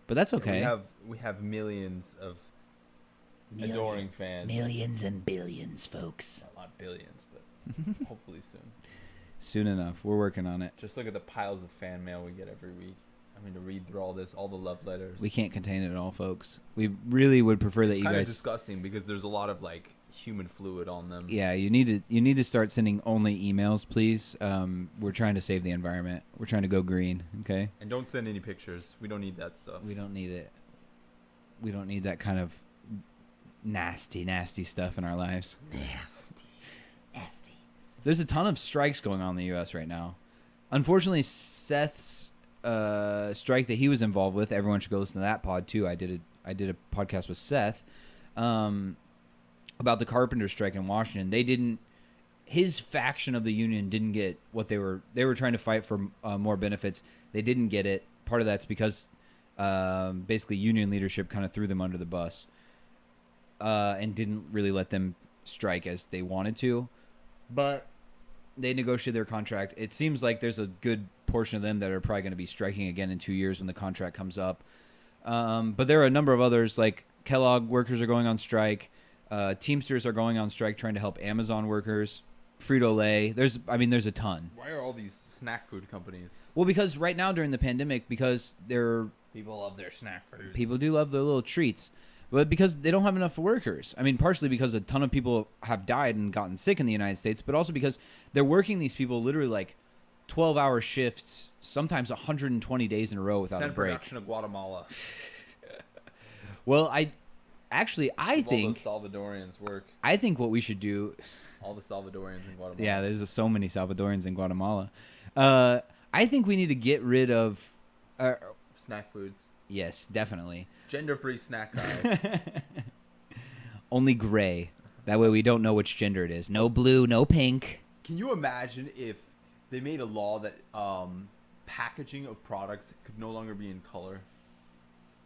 But that's okay. We have millions of adoring fans. Millions and billions, folks. Well, not billions, but hopefully soon. Soon enough. We're working on it. Just look at the piles of fan mail we get every week. I mean, to read through all this, all the love letters. We can't contain it all, folks. We really would prefer that It's you kind of guys. disgusting because there's a lot of like human fluid on them. Yeah, you need to start sending only emails, please. We're trying to save the environment. We're trying to go green. Okay. And don't send any pictures. We don't need that stuff. We don't need it. We don't need that kind of nasty stuff in our lives. Nasty. There's a ton of strikes going on in the U.S. right now. Unfortunately, Seth's strike that he was involved with, everyone should go listen to that pod too. I did a podcast with Seth about the carpenter strike in Washington. His faction of the union didn't get what they were trying to fight for, more benefits. They didn't get it. Part of that's because basically union leadership kind of threw them under the bus and didn't really let them strike as they wanted to. But they negotiated their contract. It seems like there's a good portion of them that are probably going to be striking again in 2 years when the contract comes up. But there are a number of others, like Kellogg workers are going on strike. Teamsters are going on strike trying to help Amazon workers. Frito-Lay. There's a ton. Why are all these snack food companies? Well, because right now during the pandemic, because People love their snack foods. people do love their little treats, but because they don't have enough workers. I mean, partially because a ton of people have died and gotten sick in the United States, but also because they're working these people literally like 12-hour shifts, sometimes 120 days in a row without a Send break. production of Guatemala. Well, I All think the Salvadorians work. I think what we should do. All the Salvadorians in Guatemala. Yeah, there's so many Salvadorians in Guatemala. I think we need to get rid of. Snack foods. Yes, definitely. Gender-free snack guys. Only gray. That way we don't know which gender it is. No blue, no pink. Can you imagine if they made a law that packaging of products could no longer be in color?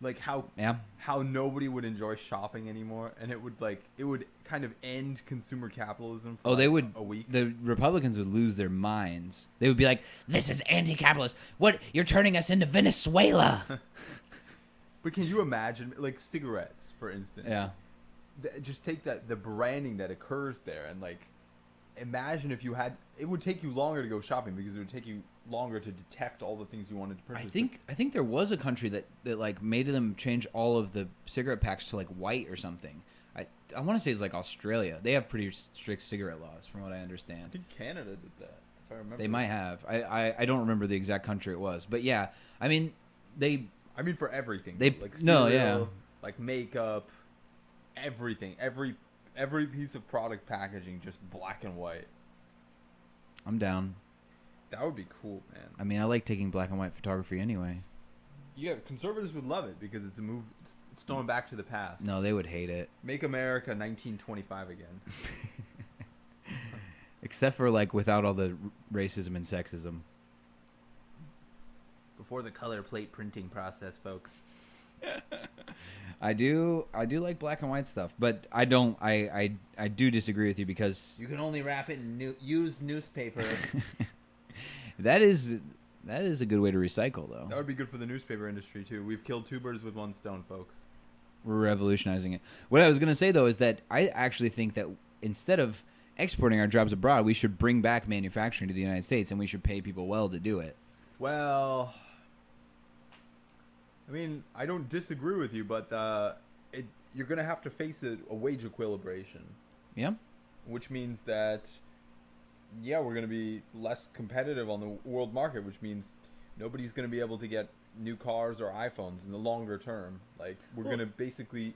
Like how nobody would enjoy shopping anymore, and it would kind of end consumer capitalism for They would. a week. The Republicans would lose their minds. They would be like, This is anti-capitalist. What? You're turning us into Venezuela. But can you imagine, like cigarettes, for instance? yeah. Just take the branding that occurs there, and like imagine if you had. It would take you longer to go shopping because it would take you longer to detect all the things you wanted to purchase. I think there was a country that like made them change all of the cigarette packs to like white or something. I want to say it's like Australia. They have pretty strict cigarette laws, from what I I understand. think Canada did that, if I remember. They might have. I don't remember the exact country it was, but yeah. I mean, I mean, for everything. They- like no, cereal, yeah. like makeup, everything, every piece of product packaging, just black and white. I'm down. That would be cool, man. I mean, I like taking black and white photography anyway. Yeah, conservatives would love it because it's a move. It's going back to the past. No, they would hate it. Make America 1925 again. Except for like without all the racism and sexism. Before the color plate printing process, folks. I do like black and white stuff, but I don't. I do disagree with you because You can only wrap it in used newspaper. That is a good way to recycle, though. That would be good for the newspaper industry too. We've killed two birds with one stone, folks. We're revolutionizing it. What I was going to say, though, is that I actually think that instead of exporting our jobs abroad, we should bring back manufacturing to the United States, and we should pay people well to do it. Well, I mean, I don't disagree with you, but you're going to have to face a wage equilibration, Yeah? which means that, yeah, we're going to be less competitive on the world market, which means nobody's going to be able to get new cars or iPhones in the longer term. Like, we're going to basically,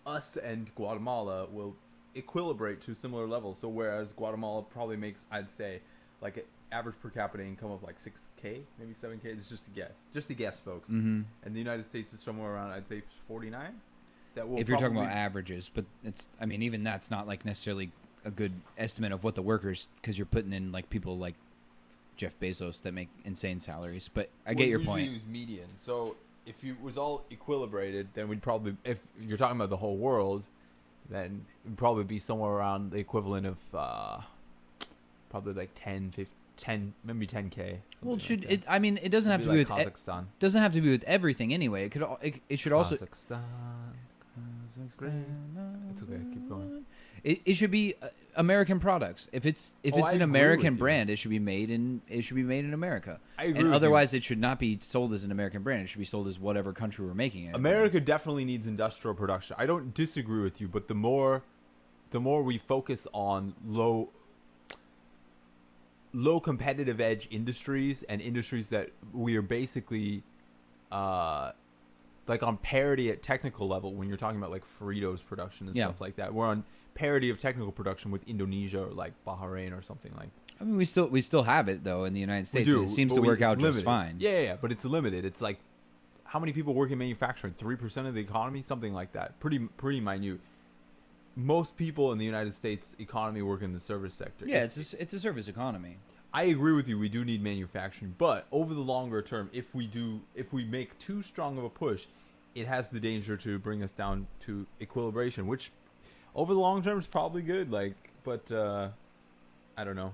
us and Guatemala will equilibrate to similar levels. So whereas Guatemala probably makes, I'd say, like an average per capita income of like 6K, maybe 7K. It's just a guess. Just a guess, folks. Mm-hmm. And the United States is somewhere around, I'd say, 49. That will If you're talking about averages, but it's, I mean, even that's not like necessarily a good estimate of what the workers, because you're putting in like people like Jeff Bezos that make insane salaries. But I get your point. Use median. So if it was all equilibrated, then we'd probably, if you're talking about the whole world, then it'd probably be somewhere around the equivalent of probably like 10, maybe 10K. Well, something like it? I mean, it doesn't have to be with Kazakhstan. doesn't have to be with everything anyway. It should also. Kazakhstan. It's okay. Keep going. It should be American products. If it's I an agree American with you. brand, it should be made in America. I agree And with otherwise, it should not be sold as an American brand. It should be sold as whatever country we're making it. America definitely needs industrial production. I don't disagree with you, but the more we focus on low competitive edge industries and industries that we are basically like on parity at technical level, when you're talking about like Fritos production and stuff like that, we're on parity of technical production with Indonesia or like Bahrain or something like. I mean, we still have it though in the United States. We do, It seems but to work it's out limited. just fine. Yeah, but it's limited. It's like how many people work in manufacturing? 3% of the economy, something like that. Pretty minute. Most people in the United States economy work in the service sector. Yeah, it's a service economy. I agree with you. We do need manufacturing, but over the longer term, if we make too strong of a push, it has the danger to bring us down to equilibration, which over the long term is probably good. Like, but I don't know.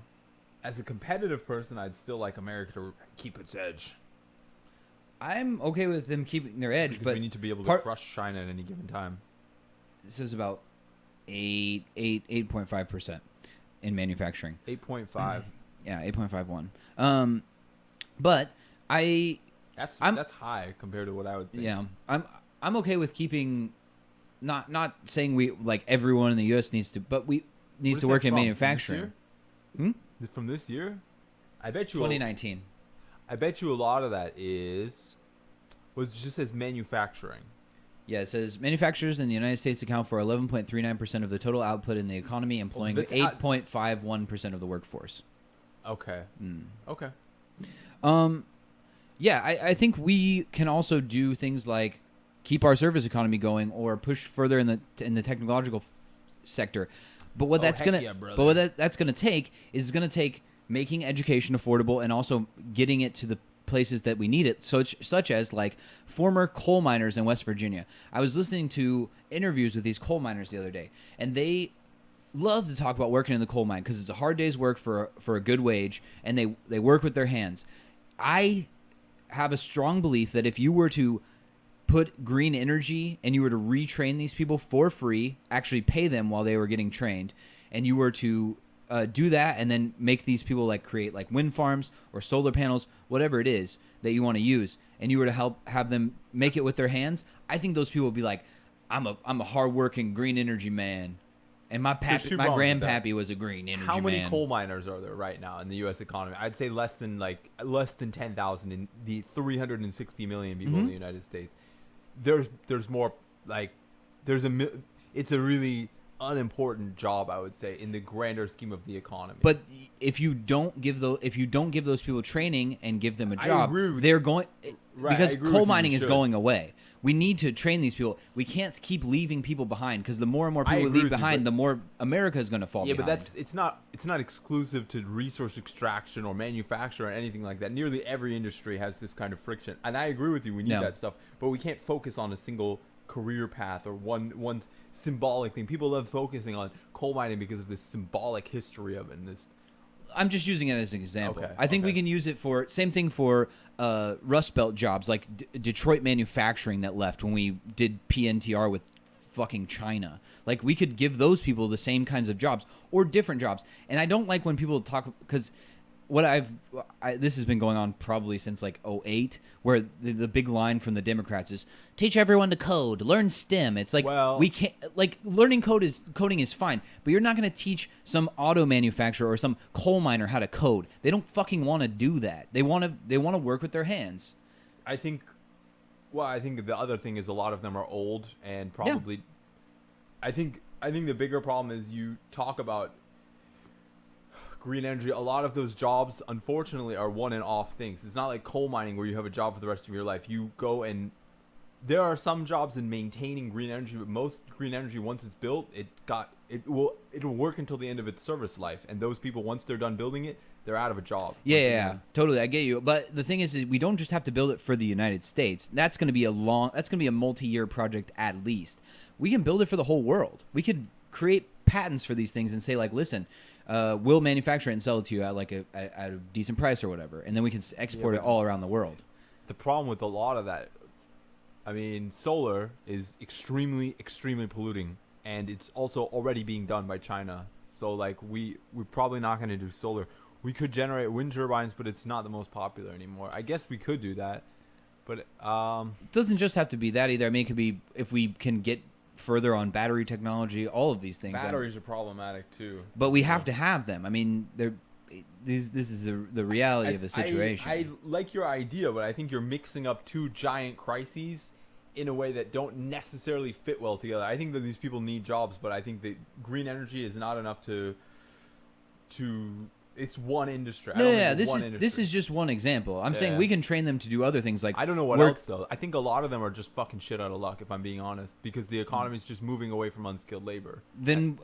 As a competitive person, I'd still like America to keep its edge. I'm okay with them keeping their edge, Because but we need to be able to crush China at any given time. this is about 8.5% in manufacturing. 8.5. Yeah, 8.51. But That's high compared to what I would think. yeah, I'm okay with keeping, not saying we like everyone in the U.S. needs to, but we needs to work in manufacturing. From this year? I bet you 2019. I bet you a lot of that was just as manufacturing. Yeah, it says manufacturers in the United States account for 11.39% of the total output in the economy, employing 8.51% of the workforce. Okay. Okay. Yeah, I think we can also do things like keep our service economy going or push further in the technological sector. But what that's gonna take is making education affordable and also getting it to the places that we need it, such as like former coal miners in West Virginia. I was listening to interviews with these coal miners the other day, and they love to talk about working in the coal mine because it's a hard day's work for a good wage, and they work with their hands. I have a strong belief that if you were to put green energy and you were to retrain these people for free, actually pay them while they were getting trained, and you were to do that and then make these people like create like wind farms or solar panels, whatever it is that you want to use, and you were to have them make it with their hands, I think those people would be like, I'm a hardworking green energy man. And my grandpappy was a green energy man. How many coal miners are there right now in the U.S. economy? I'd say less than 10,000 in the 360 million people in the United States. There's more like it's a really unimportant job, I would say, in the grander scheme of the economy. But if you don't give those people training and give them a job, they're going because coal mining is going away. We need to train these people. We can't keep leaving people behind because the more and more people we leave behind, the more America is going to fall behind. Yeah, but it's not exclusive to resource extraction or manufacture or anything like that. Nearly every industry has this kind of friction, and I agree with you. We need that stuff, but we can't focus on a single career path or one symbolic thing. People love focusing on coal mining because of this symbolic history of it and this I'm just using it as an example. Okay, I think we okay. can use it for same thing for Rust Belt jobs like Detroit manufacturing that left when we did PNTR with fucking China. Like we could give those people the same kinds of jobs or different jobs. And I don't like when people talk because what this has been going on probably since like '08, where the big line from the Democrats is Teach everyone to code. Learn STEM. It's like Well- we can't like learning coding is fine, but you're not going to teach some auto manufacturer or some coal miner how to code. They don't fucking want to do that. They want to work with their hands. I think the other thing is a lot of them are old and probably. I think the bigger problem is you talk about green energy. A lot of those jobs, unfortunately, are one and off things. It's not like coal mining where you have a job for the rest of your life. You go and there are some jobs in maintaining green energy, but most green energy, once it's built, it'll work until the end of its service life. And those people, once they're done building it, they're out of a job. Yeah, totally. I get you. But the thing is we don't just have to build it for the United States. That's going to be a multi-year project at least. We can build it for the whole world. We could create patents for these things and say like, listen, we'll manufacture it and sell it to you at like at a decent price or whatever, and then we can export it all around the world. The problem with a lot of that, I mean, solar is extremely, extremely polluting, and it's also already being done by China. So like we're probably not going to do solar. We could generate wind turbines, but it's not the most popular anymore. I guess we could do that, but It doesn't just have to be that either. I mean, it could be if we can get further on battery technology, all of these things. batteries are problematic too. But we have to have them. I mean, this is the reality of the situation. I like your idea, but I think you're mixing up two giant crises in a way that don't necessarily fit well together. I think that these people need jobs, but I think that green energy is not enough to it's one industry. This is just one example. I'm saying we can train them to do other things like I don't know what else though. I think a lot of them are just fucking shit out of luck, if I'm being honest, because the economy is just moving away from unskilled labor. Then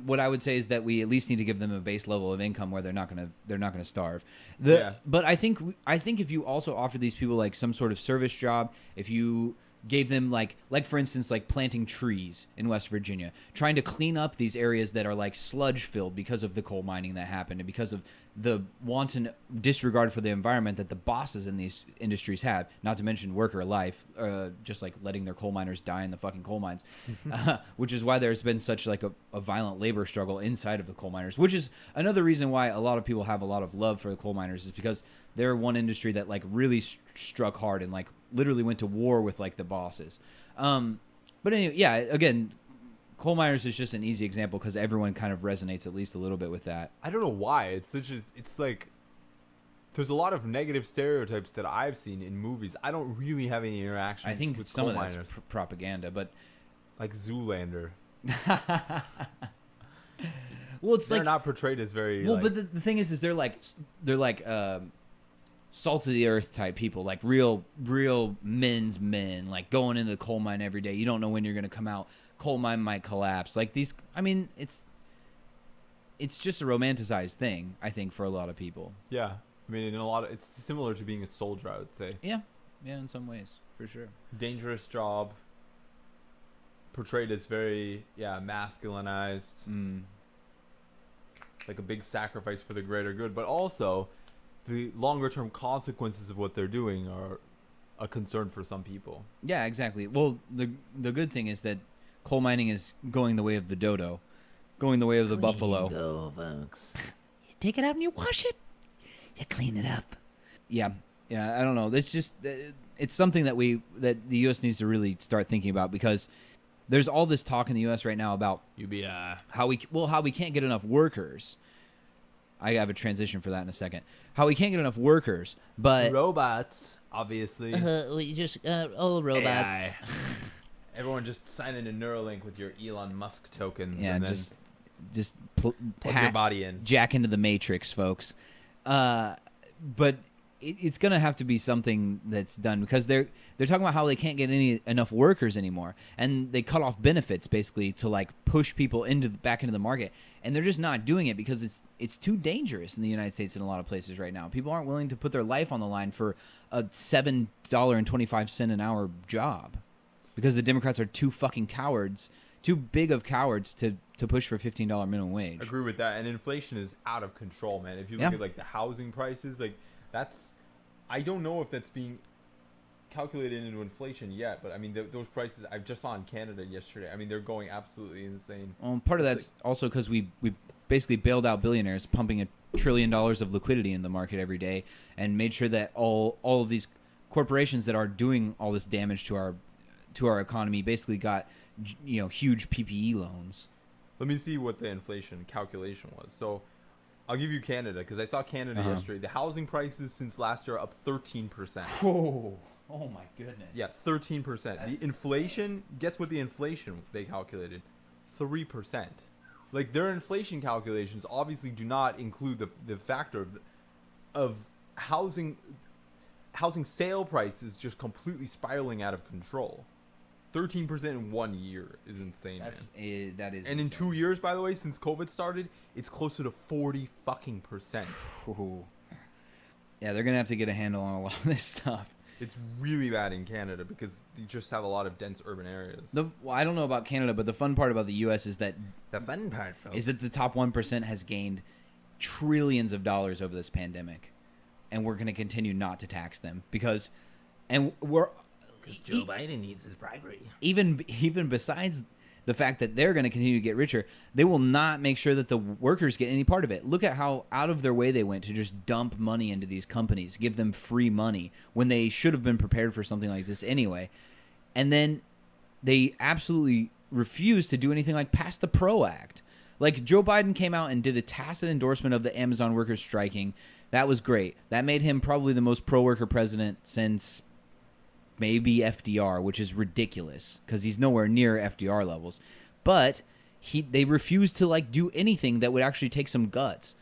what I would say is that we at least need to give them a base level of income where they're not gonna starve. But I think if you also offer these people like some sort of service job, if you gave them like for instance like planting trees in West Virginia, trying to clean up these areas that are like sludge filled because of the coal mining that happened and because of the wanton disregard for the environment that the bosses in these industries have, not to mention worker life, just like letting their coal miners die in the fucking coal mines, which is why there's been such like a violent labor struggle inside of the coal miners, which is another reason why a lot of people have a lot of love for the coal miners, is because they're one industry that like really struck hard and like literally went to war with like the bosses. But anyway, yeah, again, coal miners is just an easy example because everyone kind of resonates at least a little bit with that. I don't know why. It's like there's a lot of negative stereotypes that I've seen in movies. I don't really have any interactions I think with some coal of that's miners. propaganda, but Like Zoolander. well, it's They're like not portrayed as very well, like, but the thing is they're like salt of the earth type people, like real men's men, like going into the coal mine every day. You don't know when you're going to come out. Coal mine might collapse. Like these, I mean, it's just a romanticized thing, I think, for a lot of people. yeah. I mean, in a lot of, it's similar to being a soldier, I would say. Yeah, in some ways, for sure. Dangerous job. Portrayed as very, masculinized. Like a big sacrifice for the greater good, but also the longer term consequences of what they're doing are a concern for some people. Yeah, exactly. Well, the good thing is that coal mining is going the way of the dodo, going the way of the buffalo. Go, folks. You take it out and you wash it. You clean it up. Yeah, I don't know. It's just it's something that the U.S. needs to really start thinking about, because there's all this talk in the U.S. right now about how we can't get enough workers. I have a transition for that in a second. How we can't get enough workers, but robots, obviously. We just robots. AI. Everyone just sign in a Neuralink with your Elon Musk tokens. Yeah, and then just plug your body in. Jack into the Matrix, folks. But it's gonna have to be something that's done, because they're talking about how they can't get enough workers anymore, and they cut off benefits basically to like push people back into the market, and they're just not doing it because it's too dangerous in the United States and a lot of places right now. People aren't willing to put their life on the line for a $7.25 an hour job, because the Democrats are too fucking cowards too big of cowards to push for $15 minimum wage. I agree with that. And inflation is out of control, man. If you Yeah. look at like the housing prices, like that's, I don't know if that's being calculated into inflation yet, but I mean those prices I just saw in Canada yesterday. I mean they're going absolutely insane. Well, part of It's that's also because we basically bailed out billionaires, pumping $1 trillion of liquidity in the market every day, and made sure that all of these corporations that are doing all this damage to our economy basically got huge PPE loans. Let me see what the inflation calculation was. So I'll give you Canada because I saw Canada yesterday. The housing prices since last year are up 13%. Oh my goodness. Yeah, 13%. The inflation, guess what the inflation they calculated? 3%. Like their inflation calculations obviously do not include the factor of housing sale prices just completely spiraling out of control. 13% in 1 year is insane, man. That is. And in 2 years, by the way, since COVID started, it's closer to 40 fucking percent. Yeah, they're gonna have to get a handle on a lot of this stuff. It's really bad in Canada because you just have a lot of dense urban areas. I don't know about Canada, but the fun part about the U.S. is that The fun part, folks. is that the top 1% has gained trillions of dollars over this pandemic, and we're going to continue not to tax them because Because Joe Biden needs his bribery. even besides the fact that they're going to continue to get richer, they will not make sure that the workers get any part of it. Look at how out of their way they went to just dump money into these companies, give them free money when they should have been prepared for something like this anyway. And then they absolutely refuse to do anything like pass the PRO Act. Like Joe Biden came out and did a tacit endorsement of the Amazon workers striking. That was great. That made him probably the most pro-worker president since maybe FDR, which is ridiculous because he's nowhere near FDR levels. But they refused to do anything that would actually take some guts.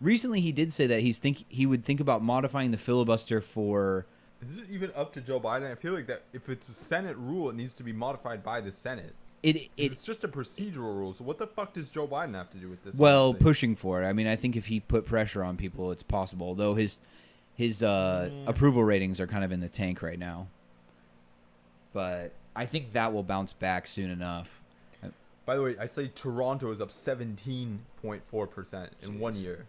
Recently he did say that he would think about modifying the filibuster for. Is it even up to Joe Biden? I feel like that if it's a Senate rule, it needs to be modified by the Senate. It's just a procedural rule. So what the fuck does Joe Biden have to do with this? Well, honestly? pushing for it. I mean, I think if he put pressure on people, it's possible. Though his approval ratings are kind of in the tank right now. But I think that will bounce back soon enough. By the way, I say Toronto is up 17.4% in 1 year.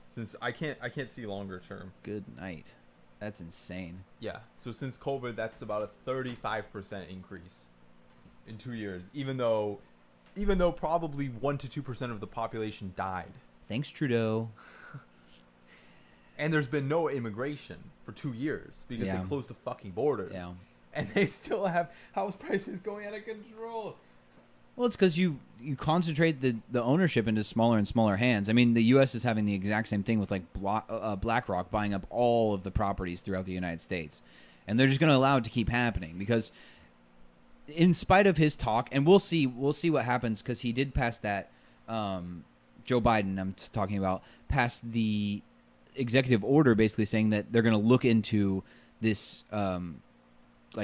Since I can't see longer term. Good night. That's insane. Yeah. So since COVID, that's about a 35% increase in 2 years. Even though probably 1 to 2% of the population died. Thanks, Trudeau. And there's been no immigration for 2 years because they closed the fucking borders. Yeah. And they still have house prices going out of control. Well, it's because you concentrate the ownership into smaller and smaller hands. I mean, the U.S. is having the exact same thing with BlackRock buying up all of the properties throughout the United States. And they're just going to allow it to keep happening because in spite of his talk, and we'll see what happens because he did pass that, Joe Biden I'm talking about, passed the executive order basically saying that they're going to look into this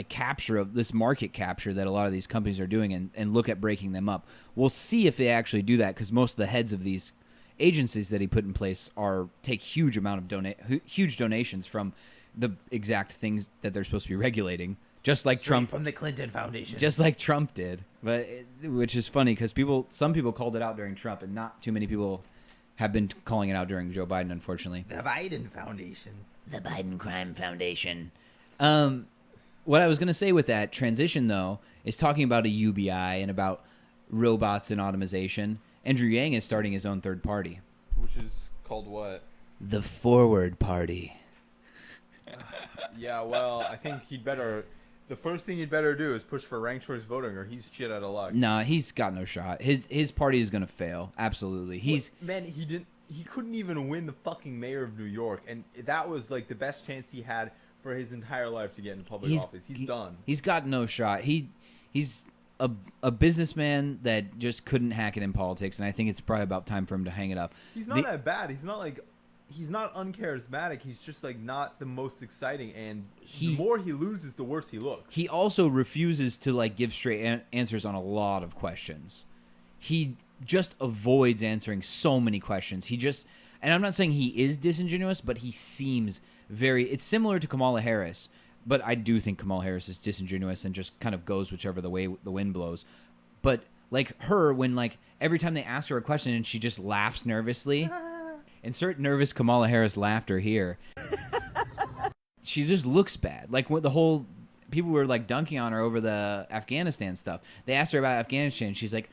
capture of this market capture that a lot of these companies are doing and look at breaking them up. We'll see if they actually do that because most of the heads of these agencies that he put in place take huge amount of huge donations from the exact things that they're supposed to be regulating, just like Trump from the Clinton Foundation. just like Trump did. But which is funny because some people called it out during Trump and not too many people have been calling it out during Joe Biden, unfortunately. The Biden Foundation. The Biden Crime Foundation. What I was going to say with that transition, though, is talking about a UBI and about robots and automation. Andrew Yang is starting his own third party. Which is called what? The Forward Party. Yeah, well, I think the first thing he'd better do is push for ranked choice voting or he's shit out of luck. Nah, he's got no shot. His party is going to fail. Absolutely. He couldn't even win the fucking mayor of New York, and that was the best chance he had for his entire life to get in public office. He's done. He's got no shot. He's a businessman that just couldn't hack it in politics, and I think it's probably about time for him to hang it up. He's not that bad. He's not uncharismatic. He's just not the most exciting, and the more he loses, the worse he looks. He also refuses to give straight answers on a lot of questions. He just avoids answering so many questions. And I'm not saying he is disingenuous, but he seems it's similar to Kamala Harris, but I do think Kamala Harris is disingenuous and just kind of goes whichever the way the wind blows. But like her, when like every time they ask her a question and she just laughs nervously, insert nervous Kamala Harris laughter here. She just looks bad. Like what the whole people were like dunking on her over the Afghanistan stuff. They asked her about Afghanistan. She's like,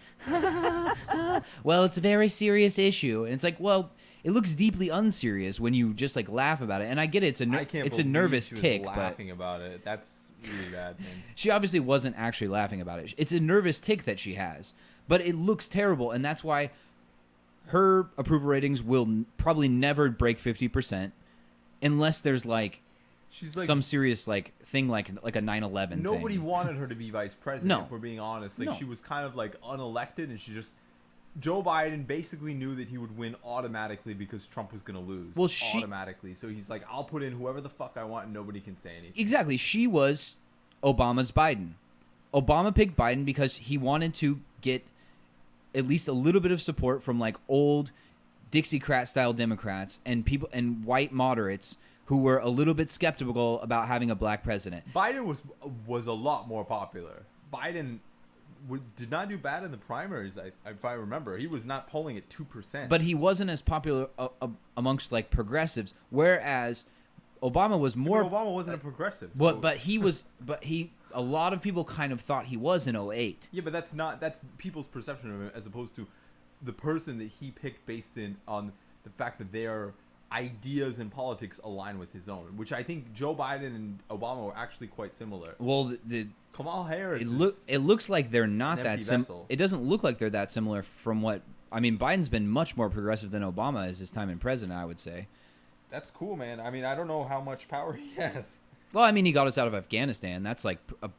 well, it's a very serious issue. And it's like, well, it looks deeply unserious when you just like laugh about it. And I get it. It's a nervous tick. Laughing about it. That's really bad, man. She obviously wasn't actually laughing about it. It's a nervous tick that she has. But it looks terrible. And that's why her approval ratings will probably never break 50% unless there's like She's like some serious like thing like a 9/11 nobody thing. wanted her to be vice president. No. If we're being honest, like No. she was kind of like unelected, and Joe Biden basically knew that he would win automatically because Trump was going to lose. Well, automatically. So he's like, I'll put in whoever the fuck I want, and nobody can say anything. Exactly. She was Obama's Biden. Obama picked Biden because he wanted to get at least a little bit of support from like old Dixiecrat style Democrats and people and white moderates who were a little bit skeptical about having a black president. Biden was a lot more popular. Biden did not do bad in the primaries, if I remember. He was not polling at 2%. But he wasn't as popular amongst like progressives, whereas Obama was more. But Obama wasn't a progressive. But a lot of people kind of thought he was in 08. Yeah, but that's people's perception of him as opposed to the person that he picked based on the fact that their ideas and politics align with his own, which I think Joe Biden and Obama were actually quite similar. Well, Kamala Harris it looks like they're not an that empty similar. vessel. It doesn't look like they're that similar from what I mean. Biden's been much more progressive than Obama as his time in president, I would say. That's cool, man. I mean, I don't know how much power he has. Well, I mean, he got us out of Afghanistan. That's like a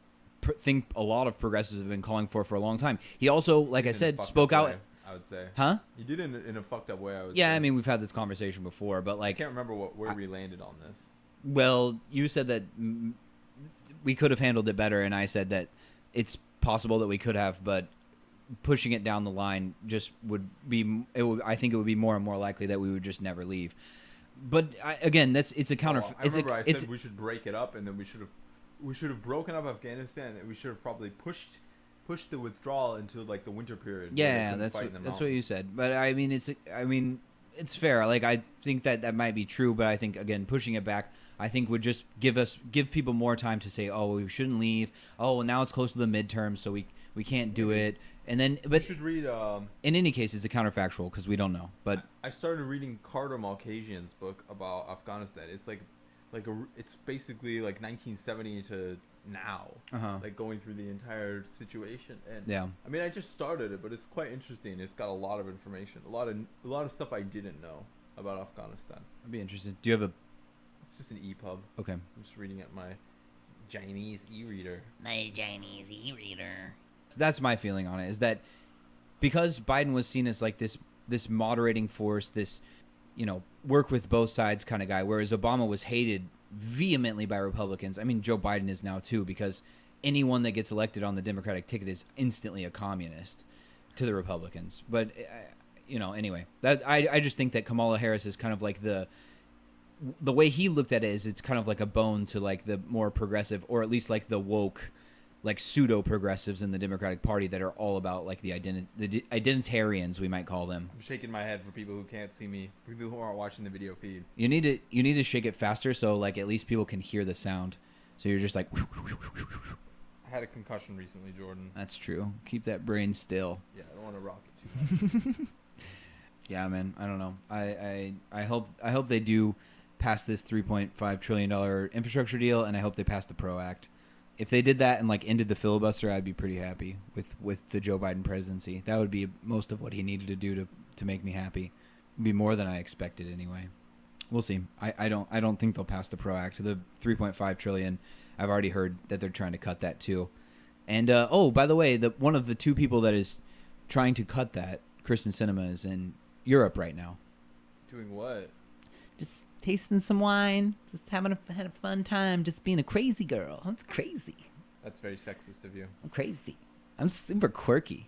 thing a lot of progressives have been calling for a long time. He also, like I said, spoke out. I would say. Huh? He did it in a fucked up way. I would Yeah, say. I mean, we've had this conversation before, but I like, can't remember where we landed on this. well, you said that we could have handled it better, and I said that it's possible that we could have, but pushing it down the line just would be. I think it would be more and more likely that we would just never leave. But again, it's a counter. I remember I said we should break it up, and then we should have broken up Afghanistan. And we should have probably pushed the withdrawal into like the winter period. Yeah, that's what you said. But I mean, it's fair. Like I think that might be true, but I think again pushing it back, I think would just give people more time to say, oh, we shouldn't leave. Oh, well, now it's close to the midterms, so we can't do it. And then, but you should read. In any case, it's a counterfactual because we don't know. But I started reading Carter Malkasian's book about Afghanistan. It's it's basically like 1970 to now, like going through the entire situation. And yeah, I mean, I just started it, but it's quite interesting. It's got a lot of information, a lot of stuff I didn't know about Afghanistan. I'd be interested. Do you have a? It's just an EPUB. Okay. I'm just reading it my Chinese e-reader. My Chinese e-reader. That's my feeling on it, is that because Biden was seen as like this moderating force, this, work with both sides kind of guy, whereas Obama was hated vehemently by Republicans. I mean, Joe Biden is now too, because anyone that gets elected on the Democratic ticket is instantly a communist to the Republicans. But, anyway, that I just think that Kamala Harris is kind of like the way he looked at it is it's kind of like a bone to like the more progressive, or at least like the woke, like pseudo progressives in the Democratic Party that are all about like the identitarians, we might call them. I'm shaking my head for people who can't see me, for people who aren't watching the video feed. You need to shake it faster so like at least people can hear the sound. So you're just like. I had a concussion recently, Jordan. That's true. Keep that brain still. Yeah, I don't want to rock it too much. Yeah, man. I don't know. I hope they do pass this $3.5 trillion infrastructure deal, and I hope they pass the PRO Act. If they did that and like ended the filibuster, I'd be pretty happy with the Joe Biden presidency. That would be most of what he needed to do to make me happy. It'd be more than I expected anyway. We'll see. I don't think they'll pass the PRO Act. The $3.5 trillion, I've already heard that they're trying to cut that too. And by the way, one of the two people that is trying to cut that, Kristen Sinema, is in Europe right now. Doing what? Just tasting some wine, just had a fun time, just being a crazy girl. I'm crazy. That's very sexist of you. I'm crazy. I'm super quirky.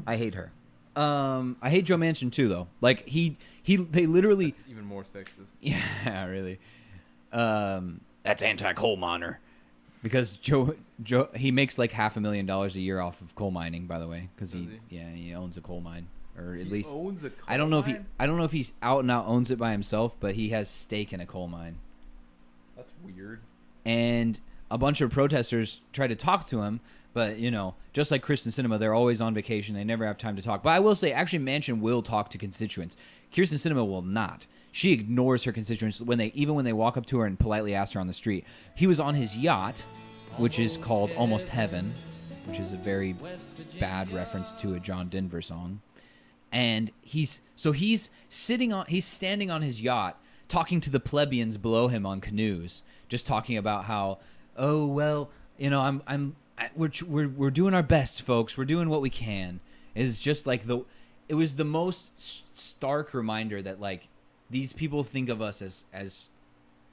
I hate her. I hate Joe Manchin too, though. Like they literally. That's even more sexist. Yeah, really. That's anti-coal miner. Because Joe he makes like $500,000 a year off of coal mining, by the way, because he owns a coal mine, or at least owns a coal I don't know mine? I don't know if he's out and out owns it by himself, but he has stake in a coal mine. That's weird. And a bunch of protesters try to talk to him, but just like Kristen Sinema, they're always on vacation. They never have time to talk. But I will say, actually, Manchin will talk to constituents. Kirsten Sinema will not. She ignores her constituents when they walk up to her and politely ask her on the street. He was on his yacht, which is called Almost Heaven, which is a very bad reference to a John Denver song. And he's standing on his yacht talking to the plebeians below him on canoes, just talking about how, oh well, we're doing our best, folks. We're doing what we can. It's just like it was the most stark reminder that like these people think of us as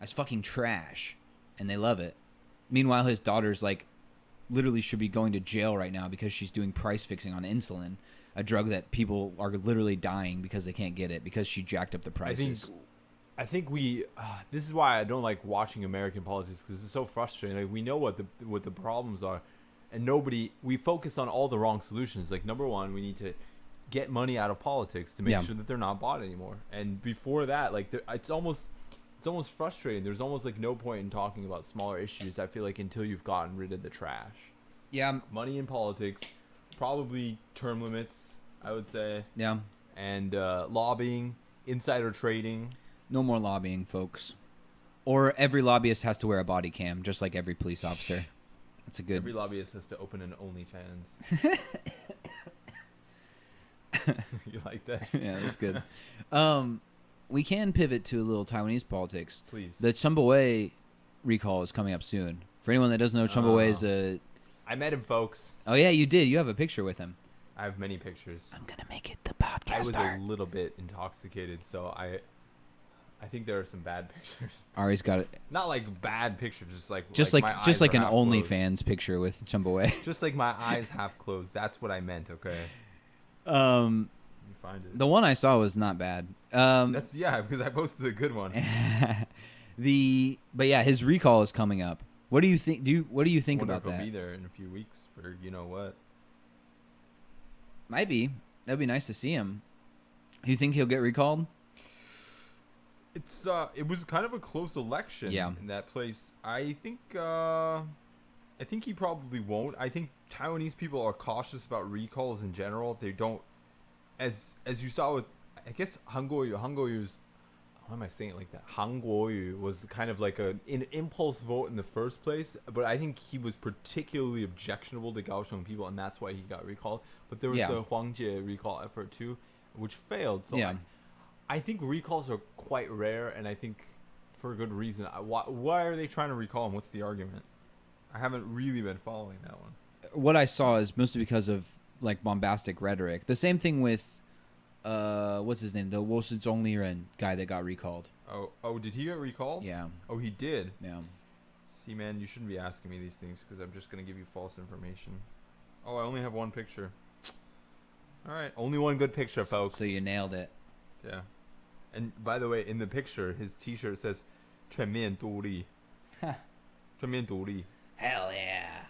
fucking trash, and they love it. Meanwhile, his daughter's like literally should be going to jail right now because she's doing price fixing on insulin, a drug that people are literally dying because they can't get it because she jacked up the prices. I think this is why I don't like watching American politics, because it's so frustrating. Like, we know what the problems are, and we focus on all the wrong solutions. Like, number one, we need to get money out of politics to make sure that they're not bought anymore. And before that, like, it's almost frustrating. There's almost like no point in talking about smaller issues, I feel like, until you've gotten rid of the trash. Yeah. Money in politics, probably term limits, I would say. Yeah. And lobbying, insider trading. No more lobbying, folks. Or every lobbyist has to wear a body cam, just like every police officer. That's a good... Every lobbyist has to open an OnlyFans. You like that? Yeah, that's good. We can pivot to a little Taiwanese politics. Please. The Chen Po-wei recall is coming up soon. For anyone that doesn't know, Chen Po-wei is a... I met him, folks. Oh, yeah, you did. You have a picture with him. I have many pictures. I'm gonna make it the podcast I was art. a little bit intoxicated, so I think there are some bad pictures. Ari's got it. Not like bad pictures, just like my just eyes like are an half closed. OnlyFans picture with Chen Po-wei. Just like my eyes half closed. That's what I meant. Okay. You find it. The one I saw was not bad. That's because I posted a good one. But yeah, his recall is coming up. What do you think? What do you think Wonder about if he'll that? be there in a few weeks for you know what? Might be. That'd be nice to see him. You think he'll get recalled? It was kind of a close election in that place. I think he probably won't. I think Taiwanese people are cautious about recalls in general. They don't, as you saw with, I guess Hanguoyu's, why am I saying it like that? Hanguoyu was kind of like an impulse vote in the first place, but I think he was particularly objectionable to Kaohsiung people, and that's why he got recalled. But there was the Huangjie recall effort too, which failed. So I think recalls are quite rare, and I think for a good reason. Why are they trying to recall him? What's the argument? I haven't really been following that one. What I saw is mostly because of like bombastic rhetoric. The same thing with what's his name? The 我是中立人 guy that got recalled. Oh, did he get recalled? Yeah. Oh, he did? Yeah. See, man, you shouldn't be asking me these things because I'm just going to give you false information. Oh, I only have one picture. All right, only one good picture, folks. So you nailed it. Yeah. And by the way, in the picture, his T-shirt says 全面独立. 全面独立. Hell yeah.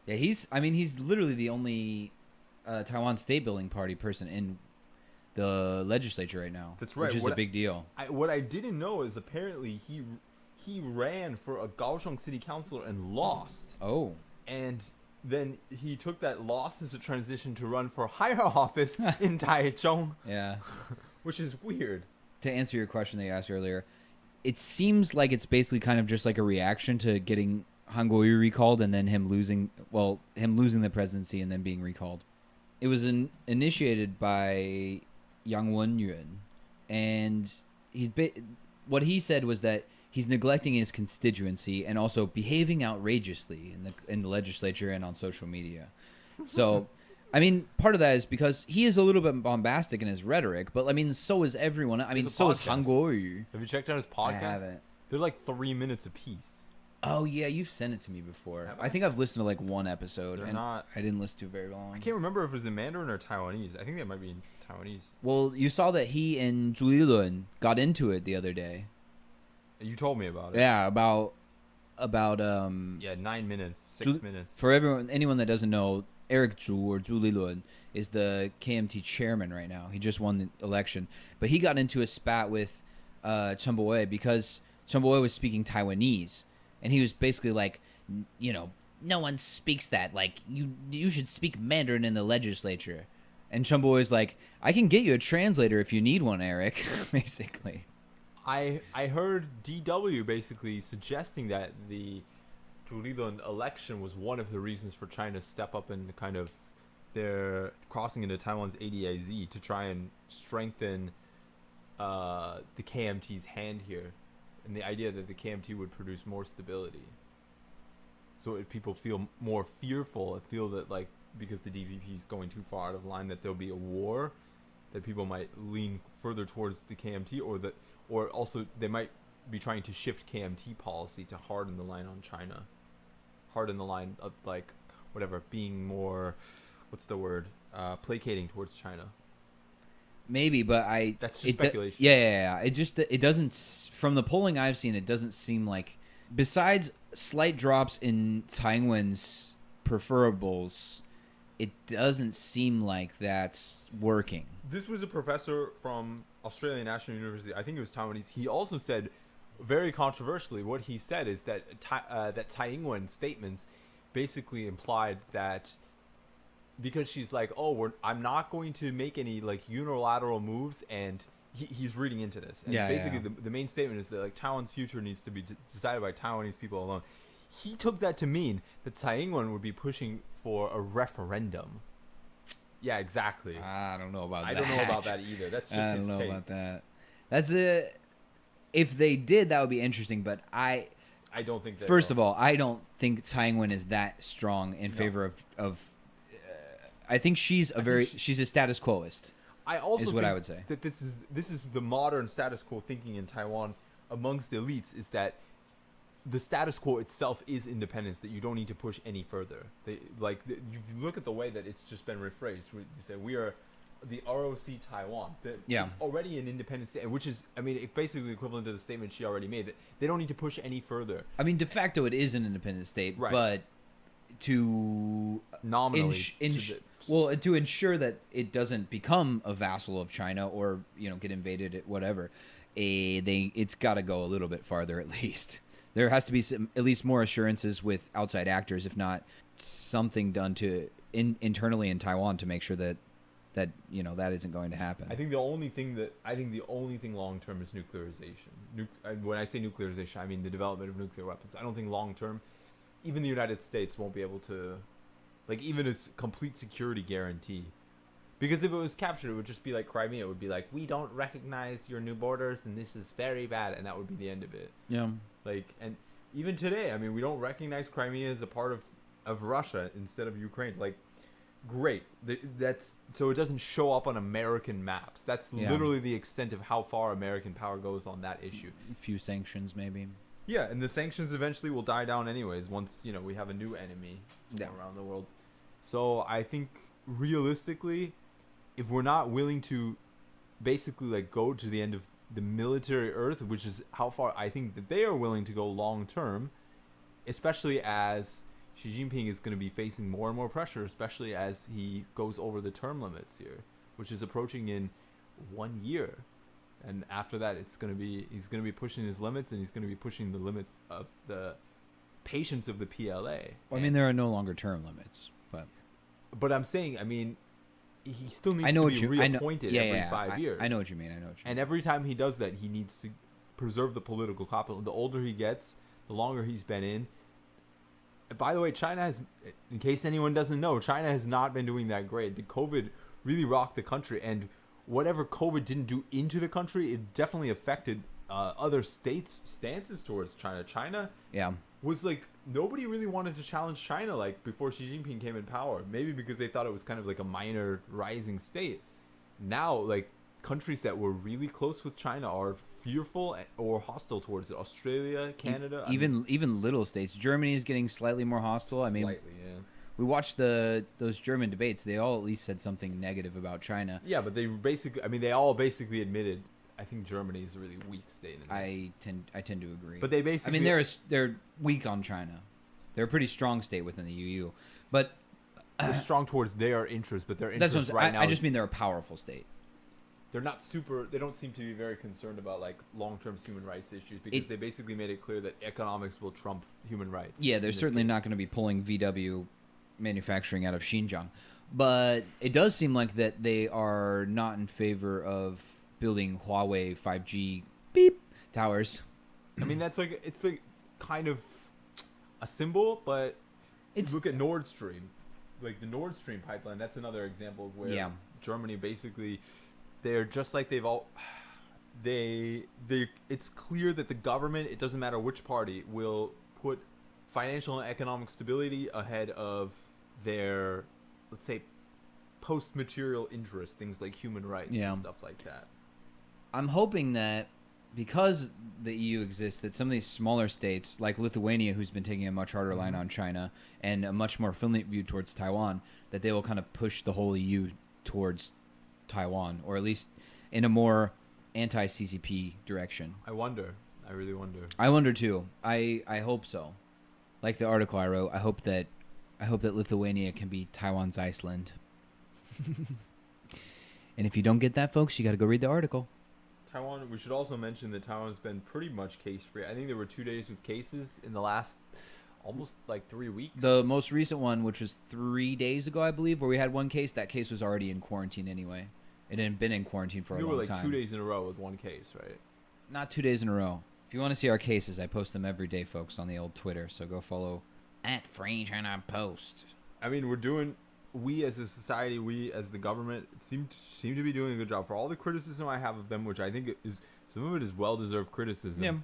Yeah, he's literally the only Taiwan state building party person in the legislature right now. That's right. Which is a big deal. What I didn't know is apparently he ran for a Kaohsiung city councilor and lost. Oh. And then he took that loss as a transition to run for higher office in Taichung. Yeah. Which is weird. To answer your question that you asked earlier, it seems like it's basically kind of just like a reaction to getting Hanguoyu recalled and then him losing the presidency and then being recalled. It was initiated by Yang Wen-yuan, and what he said was that he's neglecting his constituency and also behaving outrageously in the legislature and on social media. So, I mean, part of that is because he is a little bit bombastic in his rhetoric, but I mean, so is everyone. I mean, so is Hanguoyu. Have you checked out his podcast? I haven't. They're like 3 minutes apiece. Oh yeah, you've sent it to me before. I think I've listened to like one episode. They're and not. I didn't listen to it very long. I can't remember if it was in Mandarin or Taiwanese. I think they might be in Taiwanese. Well, you saw that he and Zhu Lilun got into it the other day. You told me about it. Yeah, about about Yeah, 9 minutes, 6 minutes. For anyone that doesn't know, Eric Zhu or Zhu Lilun is the KMT chairman right now. He just won the election, but he got into a spat with Chen Po-wei because Chen Po-wei was speaking Taiwanese, and he was basically like, no one speaks that. Like you should speak Mandarin in the legislature. And Chen Po-wei's like, I can get you a translator if you need one, Eric. Basically. I heard DW basically suggesting that the Zhulilun election was one of the reasons for China to step up and kind of their crossing into Taiwan's ADIZ to try and strengthen the KMT's hand here, and the idea that the KMT would produce more stability. So if people feel more fearful, feel that like because the DPP is going too far out of line, that there'll be a war, that people might lean further towards the KMT, or also they might be trying to shift KMT policy to harden the line on China, harden the line of like whatever, being more, what's the word, placating towards China. Maybe, but that's just speculation. Yeah. It doesn't, from the polling I've seen, it doesn't seem like, besides slight drops in Tsai Ing-wen's preferables, it doesn't seem like that's working. This was a professor from Australian National University. I think it was Taiwanese. He also said, very controversially, what he said is that that Tsai Ing-wen's statements basically implied that because she's like, I'm not going to make any like unilateral moves, and he's reading into this. And basically the main statement is that like Taiwan's future needs to be decided by Taiwanese people alone. He took that to mean that Tsai Ing-wen would be pushing for a referendum. Yeah, exactly. I don't know about that. I don't know about that either. That's just I his don't know take. about that. That's it. If they did, that would be interesting. But I don't think that. First of all, I don't think Tsai Ing-wen is that strong in favor of. I think she's a status quoist. I also is think what I would say. That this is the modern status quo thinking in Taiwan amongst the elites, is that the status quo itself is independence, that you don't need to push any further. You look at the way that it's just been rephrased. You say we are the ROC Taiwan. It's already an independent state, which is, basically equivalent to the statement she already made, that they don't need to push any further. I mean, de facto, it is an independent state, right. But to nominally to ensure that it doesn't become a vassal of China or get invaded, whatever, it's got to go a little bit farther at least. There has to be at least more assurances with outside actors, if not something done to internally in Taiwan to make sure that that isn't going to happen. I think the only thing long term is nuclearization. When I say nuclearization, I mean the development of nuclear weapons. I don't think long term, even the United States won't be able to, even its complete security guarantee. Because if it was captured, it would just be like Crimea. It would be like, we don't recognize your new borders, and this is very bad, and that would be the end of it. Yeah. And even today, we don't recognize Crimea as a part of Russia instead of Ukraine. Great. That's so it doesn't show up on American maps. That's literally the extent of how far American power goes on that issue. A few sanctions, maybe. Yeah, and the sanctions eventually will die down anyways once, we have a new enemy around the world. So I think realistically, if we're not willing to basically go to the end of the military earth, which is how far I think that they are willing to go long term, especially as Xi Jinping is going to be facing more and more pressure, especially as he goes over the term limits here, which is approaching in 1 year. And after that, he's going to be pushing his limits, and he's going to be pushing the limits of the patience of the PLA. Well, there are no longer term limits, but I'm saying, he still needs to be reappointed every 5 years. I know what you mean. And every time he does that, he needs to preserve the political capital. The older he gets, the longer he's been in. And by the way, China has, in case anyone doesn't know, China has not been doing that great. The COVID really rocked the country, and whatever COVID didn't do into the country, it definitely affected other states' stances towards China. China was nobody really wanted to challenge China before Xi Jinping came in power. Maybe because they thought it was kind of a minor rising state. Now, countries that were really close with China are fearful or hostile towards it. Australia, Canada, even little states. Germany is getting slightly more hostile. Slightly, yeah. We watched those German debates. They all at least said something negative about China. Yeah, but they basically, they all basically admitted. I I think Germany is a really weak state in this. I tend to agree. But they basically. I mean, they're weak on China. They're a pretty strong state within the EU, but they're strong towards their interests, but their that's interests what right now. I just mean they're a powerful state. They're not super. They don't seem to be very concerned about like long-term human rights issues because they basically made it clear that economics will trump human rights. Yeah, they're certainly not going to be pulling VW manufacturing out of Xinjiang, but it does seem like that they are not in favor of building Huawei 5G towers. I mean, it's like kind of a symbol, but look at Nord Stream, like the Nord Stream pipeline. That's another example of where Germany basically, they're just like it's clear that the government, it doesn't matter which party, will put financial and economic stability ahead of their, let's say, post-material interests, things like human rights and stuff like that. I'm hoping that because the EU exists, that some of these smaller states, like Lithuania, who's been taking a much harder line on China and a much more friendly view towards Taiwan, that they will kind of push the whole EU towards Taiwan, or at least in a more anti-CCP direction. I wonder. I really wonder. I wonder too. I hope so. Like the article I wrote, I hope that Lithuania can be Taiwan's Iceland. And if you don't get that, folks, you got to go read the article. Taiwan, we should also mention that Taiwan's been pretty much case-free. I think there were 2 days with cases in the last almost like 3 weeks. The most recent one, which was 3 days ago, I believe, where we had one case, that case was already in quarantine anyway. It had been in quarantine for a long time. You were like 2 days in a row with one case, right? Not 2 days in a row. If you want to see our cases, I post them every day, folks, on the old Twitter. So go follow @FreeChinaPost. I mean, we as a society, we as the government seem to be doing a good job. For all the criticism I have of them, which I think is some of it is well-deserved criticism. Yeah.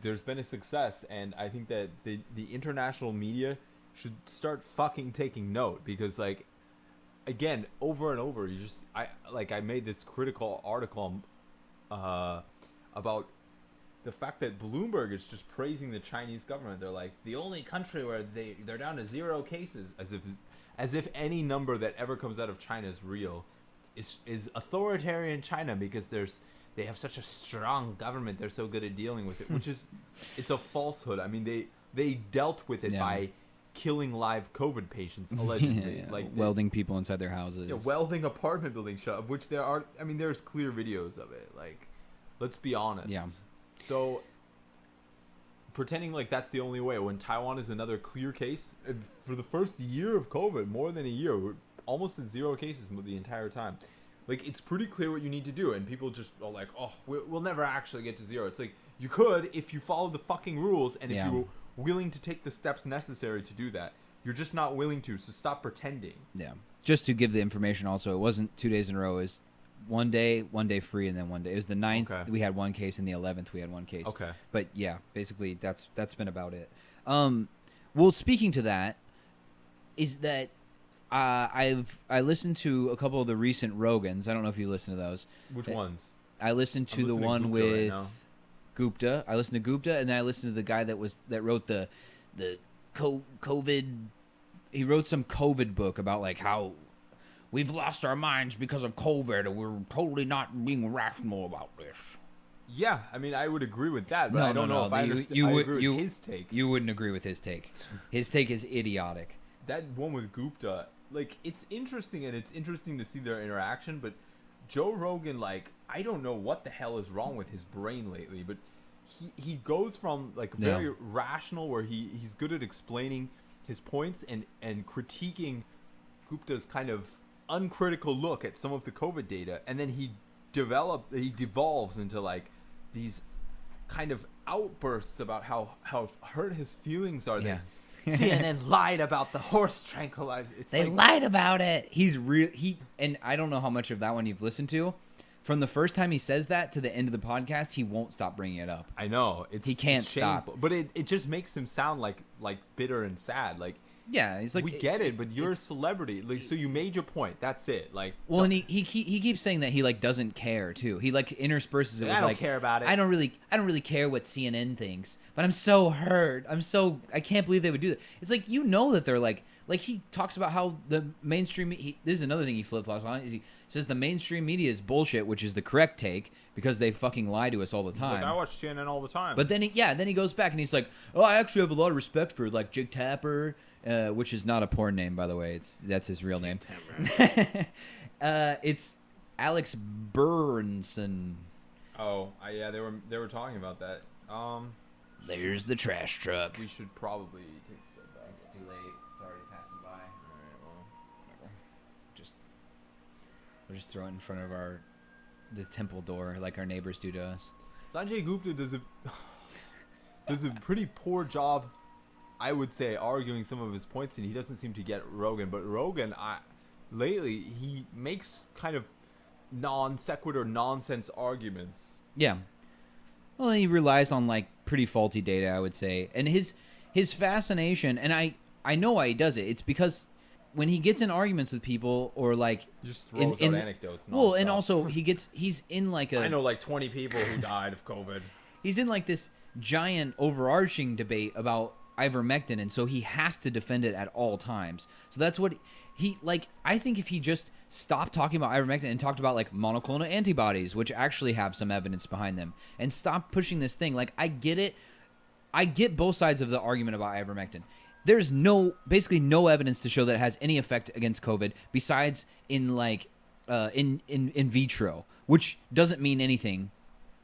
There's been a success, and I think that the international media should start fucking taking note because, like, again, over and over, I made this critical article about the fact that Bloomberg is just praising the Chinese government. They're like the only country where they're down to 0 cases, as if any number that ever comes out of China is real, is authoritarian China because they have such a strong government. They're so good at dealing with it, which is it's a falsehood. I mean, they dealt with it by killing live COVID patients allegedly, like welding people inside their houses. Yeah, welding apartment buildings shut, of which there are. I mean, there's clear videos of it. Like, let's be honest. Yeah. So, pretending like that's the only way when Taiwan is another clear case for the first year of COVID, more than a year, we're almost at 0 cases the entire time. Like, it's pretty clear what you need to do, and people just are like, "Oh, we'll never actually get to 0." It's like you could if you follow the fucking rules, and if you were willing to take the steps necessary to do that. You're just not willing to, so stop pretending. Yeah. Just to give the information also, it wasn't 2 days in a row. It was one day free, and then one day. It was the 9th, we had one case, and the 11th, we had one case. Okay. But yeah, basically, that's been about it. Well, speaking to that, is that I listened to a couple of the recent Rogans. I don't know if you listen to those. Which ones? I listened to the one with Gupta. I listened to Gupta, and then I listened to the guy that wrote the COVID. He wrote some COVID book about like how we've lost our minds because of COVID, and we're totally not being rational about this. Yeah, I mean, I would agree with that, but I don't know if I agree with his take. You wouldn't agree with his take. His take is idiotic. That one with Gupta, like, it's interesting, and it's interesting to see their interaction, but Joe Rogan, like, I don't know what the hell is wrong with his brain lately, but he goes from, like, very rational, where he's good at explaining his points and critiquing Gupta's kind of uncritical look at some of the COVID data, and then he devolves into, like, these kind of outbursts about how hurt his feelings are that CNN lied about the horse tranquilizer. They lied about it. He's and I don't know how much of that one you've listened to. From the first time he says that to the end of the podcast, he won't stop bringing it up. I know. He can't stop. But it just makes him sound like bitter and sad. Like, yeah, he's like, we get it, but you're a celebrity. Like, so you made your point. That's it. Like, well, and he keeps saying that he like doesn't care too. He like intersperses it with I don't care about it. I don't really care what CNN thinks, but I'm so hurt. I can't believe they would do that. It's like, you know, that they're like like he talks about how the mainstream. This is another thing he flip flops on. Is he says the mainstream media is bullshit, which is the correct take because they fucking lie to us all the He's time. like, I watch CNN all the time. But then he goes back and he's like, oh, I actually have a lot of respect for like Jake Tapper, which is not a porn name, by the way. That's his real name. It's Alex Burnson. Oh, yeah, they were talking about that. There's the trash truck. We should probably take a step back. It's too late. It's already passing by. All right, well, We'll just throw it in front of the temple door like our neighbors do to us. Sanjay Gupta does a pretty poor job, I would say, arguing some of his points, and he doesn't seem to get Rogan. But Rogan, lately, he makes kind of non sequitur nonsense arguments. Yeah. Well, he relies on like pretty faulty data, I would say. And his fascination, and I know why he does it. It's because when he gets in arguments with people or like Just throws out anecdotes. Well, and nonstop. also he's in like I know like 20 people who died of COVID. He's in like this giant overarching debate about ivermectin, and so he has to defend it at all times. So that's what he like. I think if he just stopped talking about ivermectin and talked about like monoclonal antibodies, which actually have some evidence behind them, and stop pushing this thing, like I get it. I get both sides of the argument about ivermectin. There's basically no evidence to show that it has any effect against COVID besides in like in vitro, which doesn't mean anything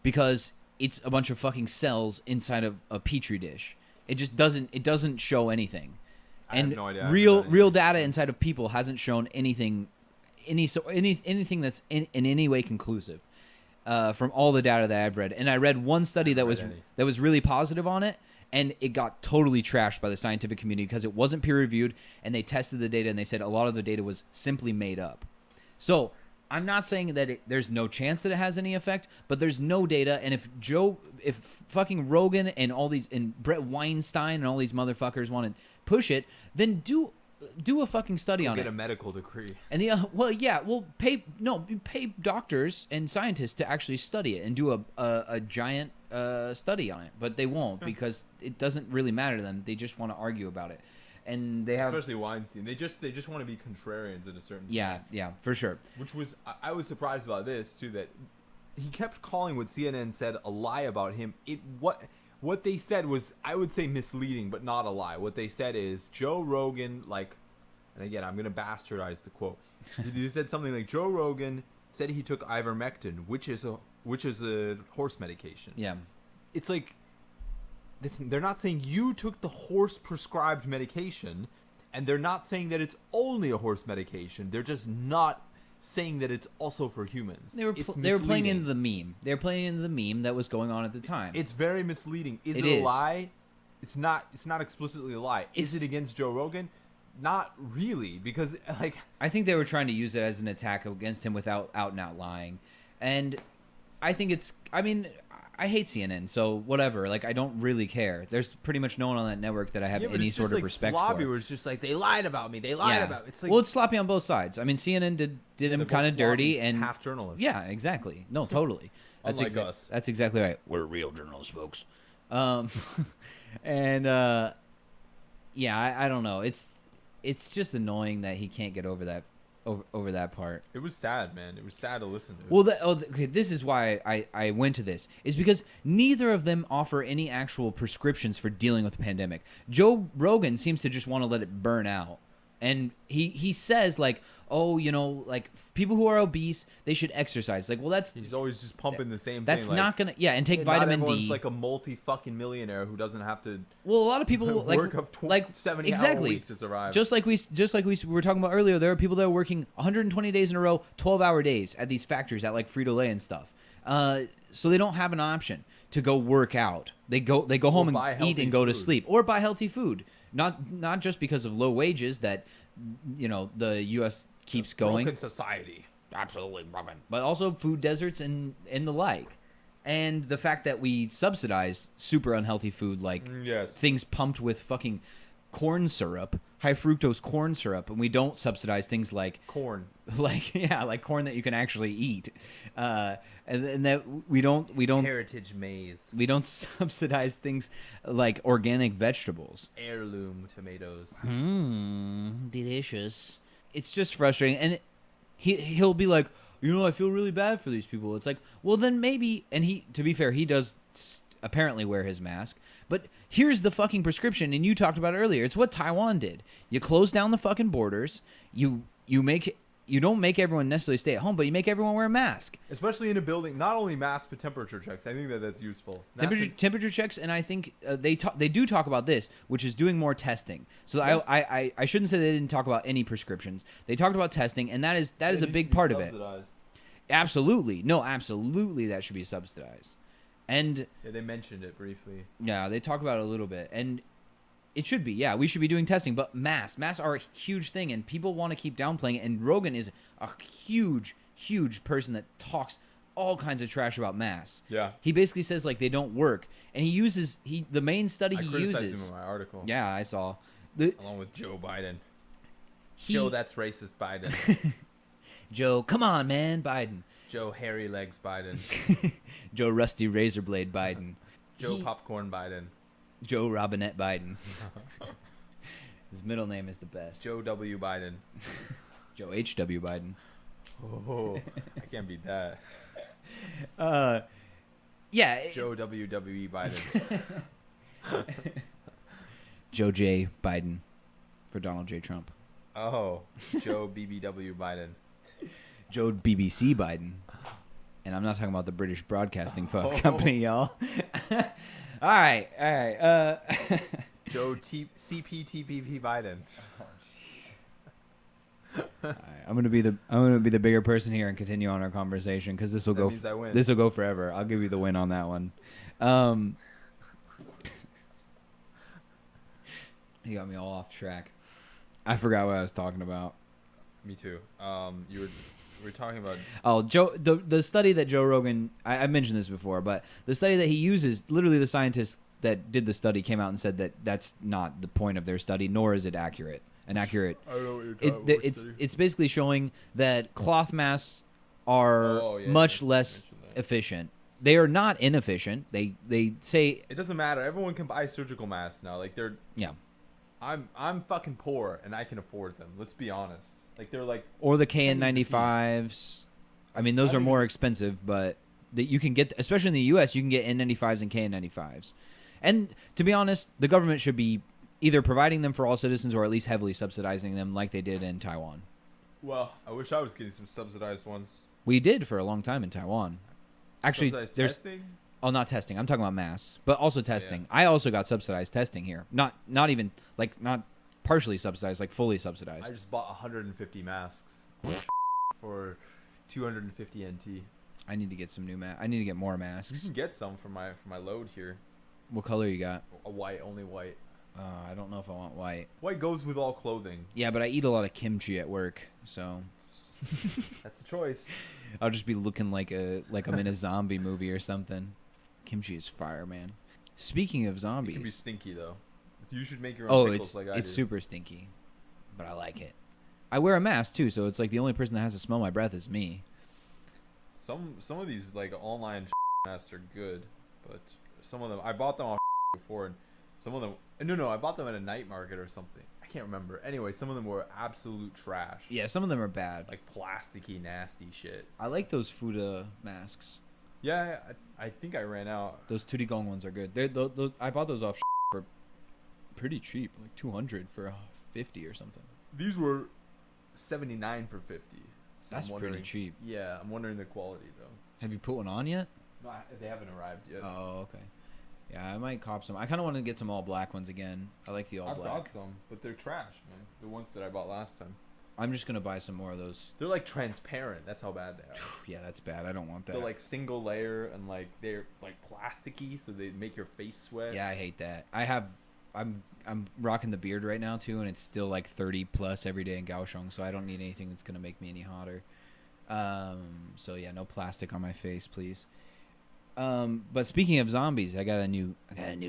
because it's a bunch of fucking cells inside of a petri dish. It just doesn't show anything. I have no idea. Real data inside of people hasn't shown anything that's in any way conclusive from all the data that I've read. And I read one study that was really positive on it, and it got totally trashed by the scientific community because it wasn't peer reviewed, and they tested the data and they said a lot of the data was simply made up. So I'm not saying that there's no chance that it has any effect, but there's no data. And if fucking Rogan and all these, and Brett Weinstein and all these motherfuckers want to push it, then do a fucking study on it. Get a medical degree. And pay doctors and scientists to actually study it and do a giant study on it. But they won't because it doesn't really matter to them. They just want to argue about it. And they have, especially Weinstein. They just want to be contrarians at a certain point. Yeah, for sure. Which was, I was surprised about this too, that he kept calling what CNN said a lie about him. What they said was, I would say, misleading, but not a lie. What they said is Joe Rogan, like, and again, I'm gonna bastardize the quote. He said something like Joe Rogan said he took ivermectin, which is a horse medication. Yeah, it's like. They're not saying you took the horse prescribed medication, and they're not saying that it's only a horse medication. They're just not saying that it's also for humans. They were playing into the meme. They were playing into the meme that was going on at the time. It's very misleading. Is it a lie? It's not explicitly a lie. Is it against Joe Rogan? Not really, because like I think they were trying to use it as an attack against him without out and out lying, and I think I hate CNN, so whatever. Like, I don't really care. There's pretty much no one on that network that I have any sort of respect sloppy, for. Where it's just like, they lied about me. They lied about me. It's like, well, it's sloppy on both sides. I mean, CNN did him kind of dirty and half journalists. Yeah, exactly. No, totally. That's Unlike us. That's exactly right. We're real journalists, folks. I don't know. It's just annoying that he can't get over that part. It was sad, man. It was sad to listen to. Well, this is why I went to this. Is because neither of them offer any actual prescriptions for dealing with the pandemic. Joe Rogan seems to just want to let it burn out. And he says, like, oh, like, people who are obese, they should exercise. Like, well, he's always just pumping the same thing. That's like, not going to... Yeah, and take vitamin D. Everyone's like a multi-fucking-millionaire who doesn't have to... Well, a lot of people... work of 70-hour weeks to survive. Just like we were talking about earlier, there are people that are working 120 days in a row, 12-hour days at these factories at, like, Frito-Lay and stuff. So they don't have an option to go work out. They go home and eat and go to sleep. Or buy healthy food. Not just because of low wages that, the U.S. keeps going. Broken society. Absolutely broken. But also food deserts and the like. And the fact that we subsidize super unhealthy food like things pumped with fucking corn syrup, high fructose corn syrup, and we don't subsidize things like Corn. like corn that you can actually eat, and that we don't Heritage maize. we don't subsidize things like organic vegetables. Heirloom tomatoes. Delicious. It's just frustrating, and he'll be like, I feel really bad for these people. It's like, well, then maybe. And to be fair, he does apparently wear his mask. But here's the fucking prescription, and you talked about it earlier. It's what Taiwan did. You close down the fucking borders. You don't make everyone necessarily stay at home, but you make everyone wear a mask. Especially in a building, not only mask but temperature checks. I think that's useful. Temperature checks, and I think they do talk about this, which is doing more testing. So Yeah. I shouldn't say they didn't talk about any prescriptions. They talked about testing, and that is a big part of it. Absolutely, absolutely, that should be subsidized. And yeah, they mentioned it briefly. yeah, they talk about it a little bit, and it should be. Yeah, we should be doing testing, but masks are a huge thing, and people want to keep downplaying it. And Rogan is a huge person that talks all kinds of trash about masks. Yeah. He basically says like they don't work, and the main study I he criticized uses. him in my article. Yeah, I saw. Along with Joe Biden. Joe, that's racist Biden. Joe, come on, man, Biden. Joe Hairy Legs Biden. Joe Rusty Razorblade Biden. Joe Popcorn Biden. Joe Robinette Biden. His middle name is the best. Joe W. Biden. Joe H.W. Biden. Oh, I can't beat that. Yeah. Joe WWE Biden. Joe J. Biden for Donald J. Trump. Oh, Joe BBW Biden. Joe BBC Biden. And I'm not talking about the British Broadcasting Company, y'all. All right. Joe CPTPP Biden. All right, I'm gonna be the bigger person here and continue on our conversation because this will That means I win. This will go forever. I'll give you the win on that one. You got me all off track. I forgot what I was talking about. Me too. You were talking about. Oh, the study that Joe Rogan. I mentioned this before, but the study that he uses, literally the scientists that did the study came out and said that that's not the point of their study, nor is it accurate. I don't know what you're talking about. It's basically showing that cloth masks are much less efficient. They are not inefficient. They say It doesn't matter. Everyone can buy surgical masks now. Like yeah. I'm fucking poor and I can afford them. Let's be honest. Like they're like. Or the pennies a piece. KN95s. I mean, those are more expensive, but that you can get, especially in the U.S., you can get N95s and KN95s. And to be honest, the government should be either providing them for all citizens or at least heavily subsidizing them like they did in Taiwan. Well, I wish I was getting some subsidized ones. We did for a long time in Taiwan. Actually, Subsidized there's testing? oh, not testing. I'm talking about masks, but also testing. Yeah. I also got subsidized testing here. Not even like not partially subsidized, like fully subsidized. I just bought 150 masks for 250 NT. I need to get some new I need to get more You masks. can get some for my load here. What color you got? A white, only white. I don't know if I want white. White goes with all clothing. Yeah, but I eat a lot of kimchi at work, so That's a choice. I'll just be looking like I'm in a zombie movie or something. Kimchi is fire, man. Speaking of It can be zombies, stinky though. You should make your own pickles it's like I it's do. super stinky, but I like it. I wear a mask too, so it's like the only person that has to smell my breath is me. Some of these like online masks are good, but some of them I bought them off before, and some of them no I bought them at a night market or something. I can't remember. Anyway, some of them were absolute trash. Yeah, some of them are bad. Like plasticky, nasty shit. I like those Fuda masks. Yeah, I think I ran out. Those Tudigong ones are good. Those I bought those off for pretty cheap, like 200 for 50 or something. These were 79 for 50. So That's I'm pretty wondering- cheap. Yeah, I'm wondering the quality though. Have you put one on yet? No, they haven't arrived yet. Oh, okay. Yeah, I might cop some. I kind of want to get some all black ones again. I like the all I've black. got some, but they're trash, man. The ones that I bought last time. I'm just gonna buy some more of those. They're like transparent. That's how bad they are. Yeah, that's bad. I don't want that. They're like single layer and like they're like plasticky, so they make your face sweat. Yeah, I hate that. I'm rocking the beard right now too, and it's still like 30 plus every day in Kaohsiung, so I don't need anything that's gonna make me any hotter. So yeah, no plastic on my face, please. But speaking of zombies, I got a new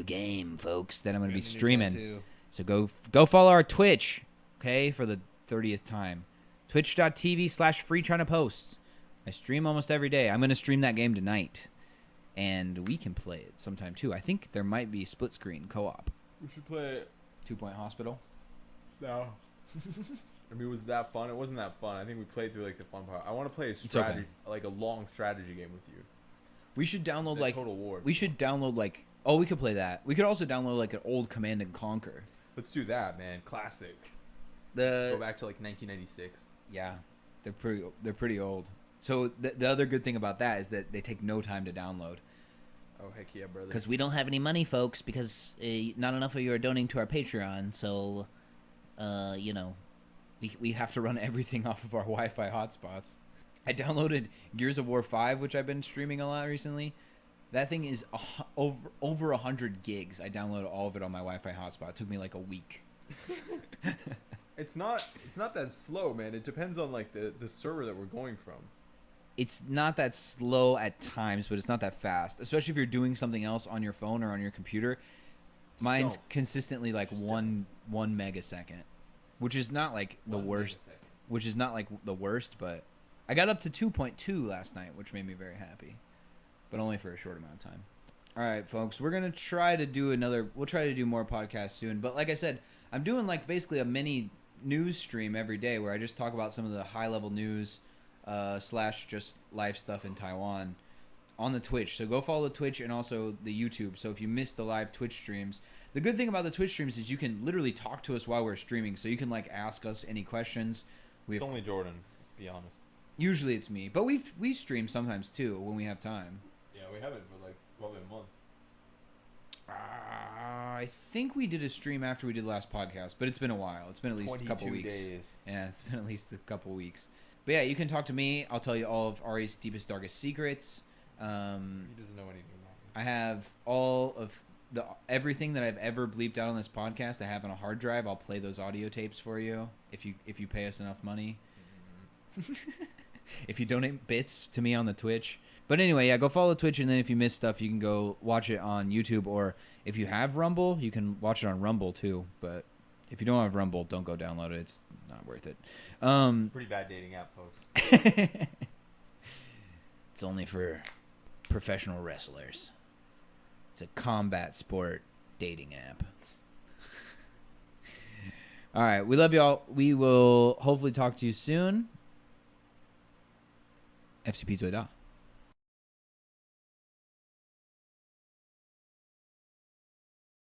game, folks, that I'm gonna be streaming. So go follow our Twitch, okay, for the 30th time. Twitch.tv/FreeChinaPost. I stream almost every day. I'm going to stream that game tonight. And we can play it sometime, too. I think there might be split screen co-op. We should play 2 Point Hospital. No. I mean, was that fun? It wasn't that fun. I think we played through like the fun part. I want to play a strategy, like a long strategy game with you. We should download The like Total War. we should download like we could play that. We could also download like an old Command and Conquer. Let's do that, man. Classic. Go back to like 1996. Yeah, they're pretty old. So the other good thing about that is that they take no time to download. Oh heck yeah, brother. Because we don't have any money, folks, because not enough of you are donating to our Patreon. So, you know, We have to run everything off of our Wi-Fi hotspots. I downloaded Gears of War 5, which I've been streaming a lot recently. That thing is over 100 gigs. I downloaded all of it on my Wi-Fi hotspot. It took me like a week. It's not that slow, man. It depends on like the server that we're going from. It's not that slow at times, but it's not that fast. Especially if you're doing something else on your phone or on your computer. Mine's consistently like one megasecond. Which is not like the worst. Which is not like the worst, but I got up to 2.2 last night, which made me very happy. But only for a short amount of time. All right, folks, we're going to try to do we'll try to do more podcasts soon. But like I said, I'm doing like basically a mini news stream every day where I just talk about some of the high-level news / just live stuff in Taiwan on the Twitch. So go follow the Twitch and also the YouTube. So if you missed the live Twitch streams, the good thing about the Twitch streams is you can literally talk to us while we're streaming. So you can like ask us any questions. It's only Jordan, let's be honest. Usually it's me, but we stream sometimes too when we have time. Yeah, we haven't for like probably a month. I think we did a stream after we did the last podcast, but it's been a while. It's been at least a couple weeks. Days. Yeah, it's been at least a couple weeks. But yeah, you can talk to me. I'll tell you all of Ari's deepest, darkest secrets. He doesn't know anything about me. I have all of everything that I've ever bleeped out on this podcast. I have on a hard drive. I'll play those audio tapes for you if you pay us enough money. If you donate bits to me on the Twitch. But anyway, yeah, go follow the Twitch, and then if you miss stuff, you can go watch it on YouTube, or if you have Rumble, you can watch it on Rumble too. But if you don't have Rumble, don't go download it. It's not worth it. It's a pretty bad dating app, folks. It's only for professional wrestlers. It's a combat sport dating app. All right, we love y'all. We will hopefully talk to you soon. FCP 最大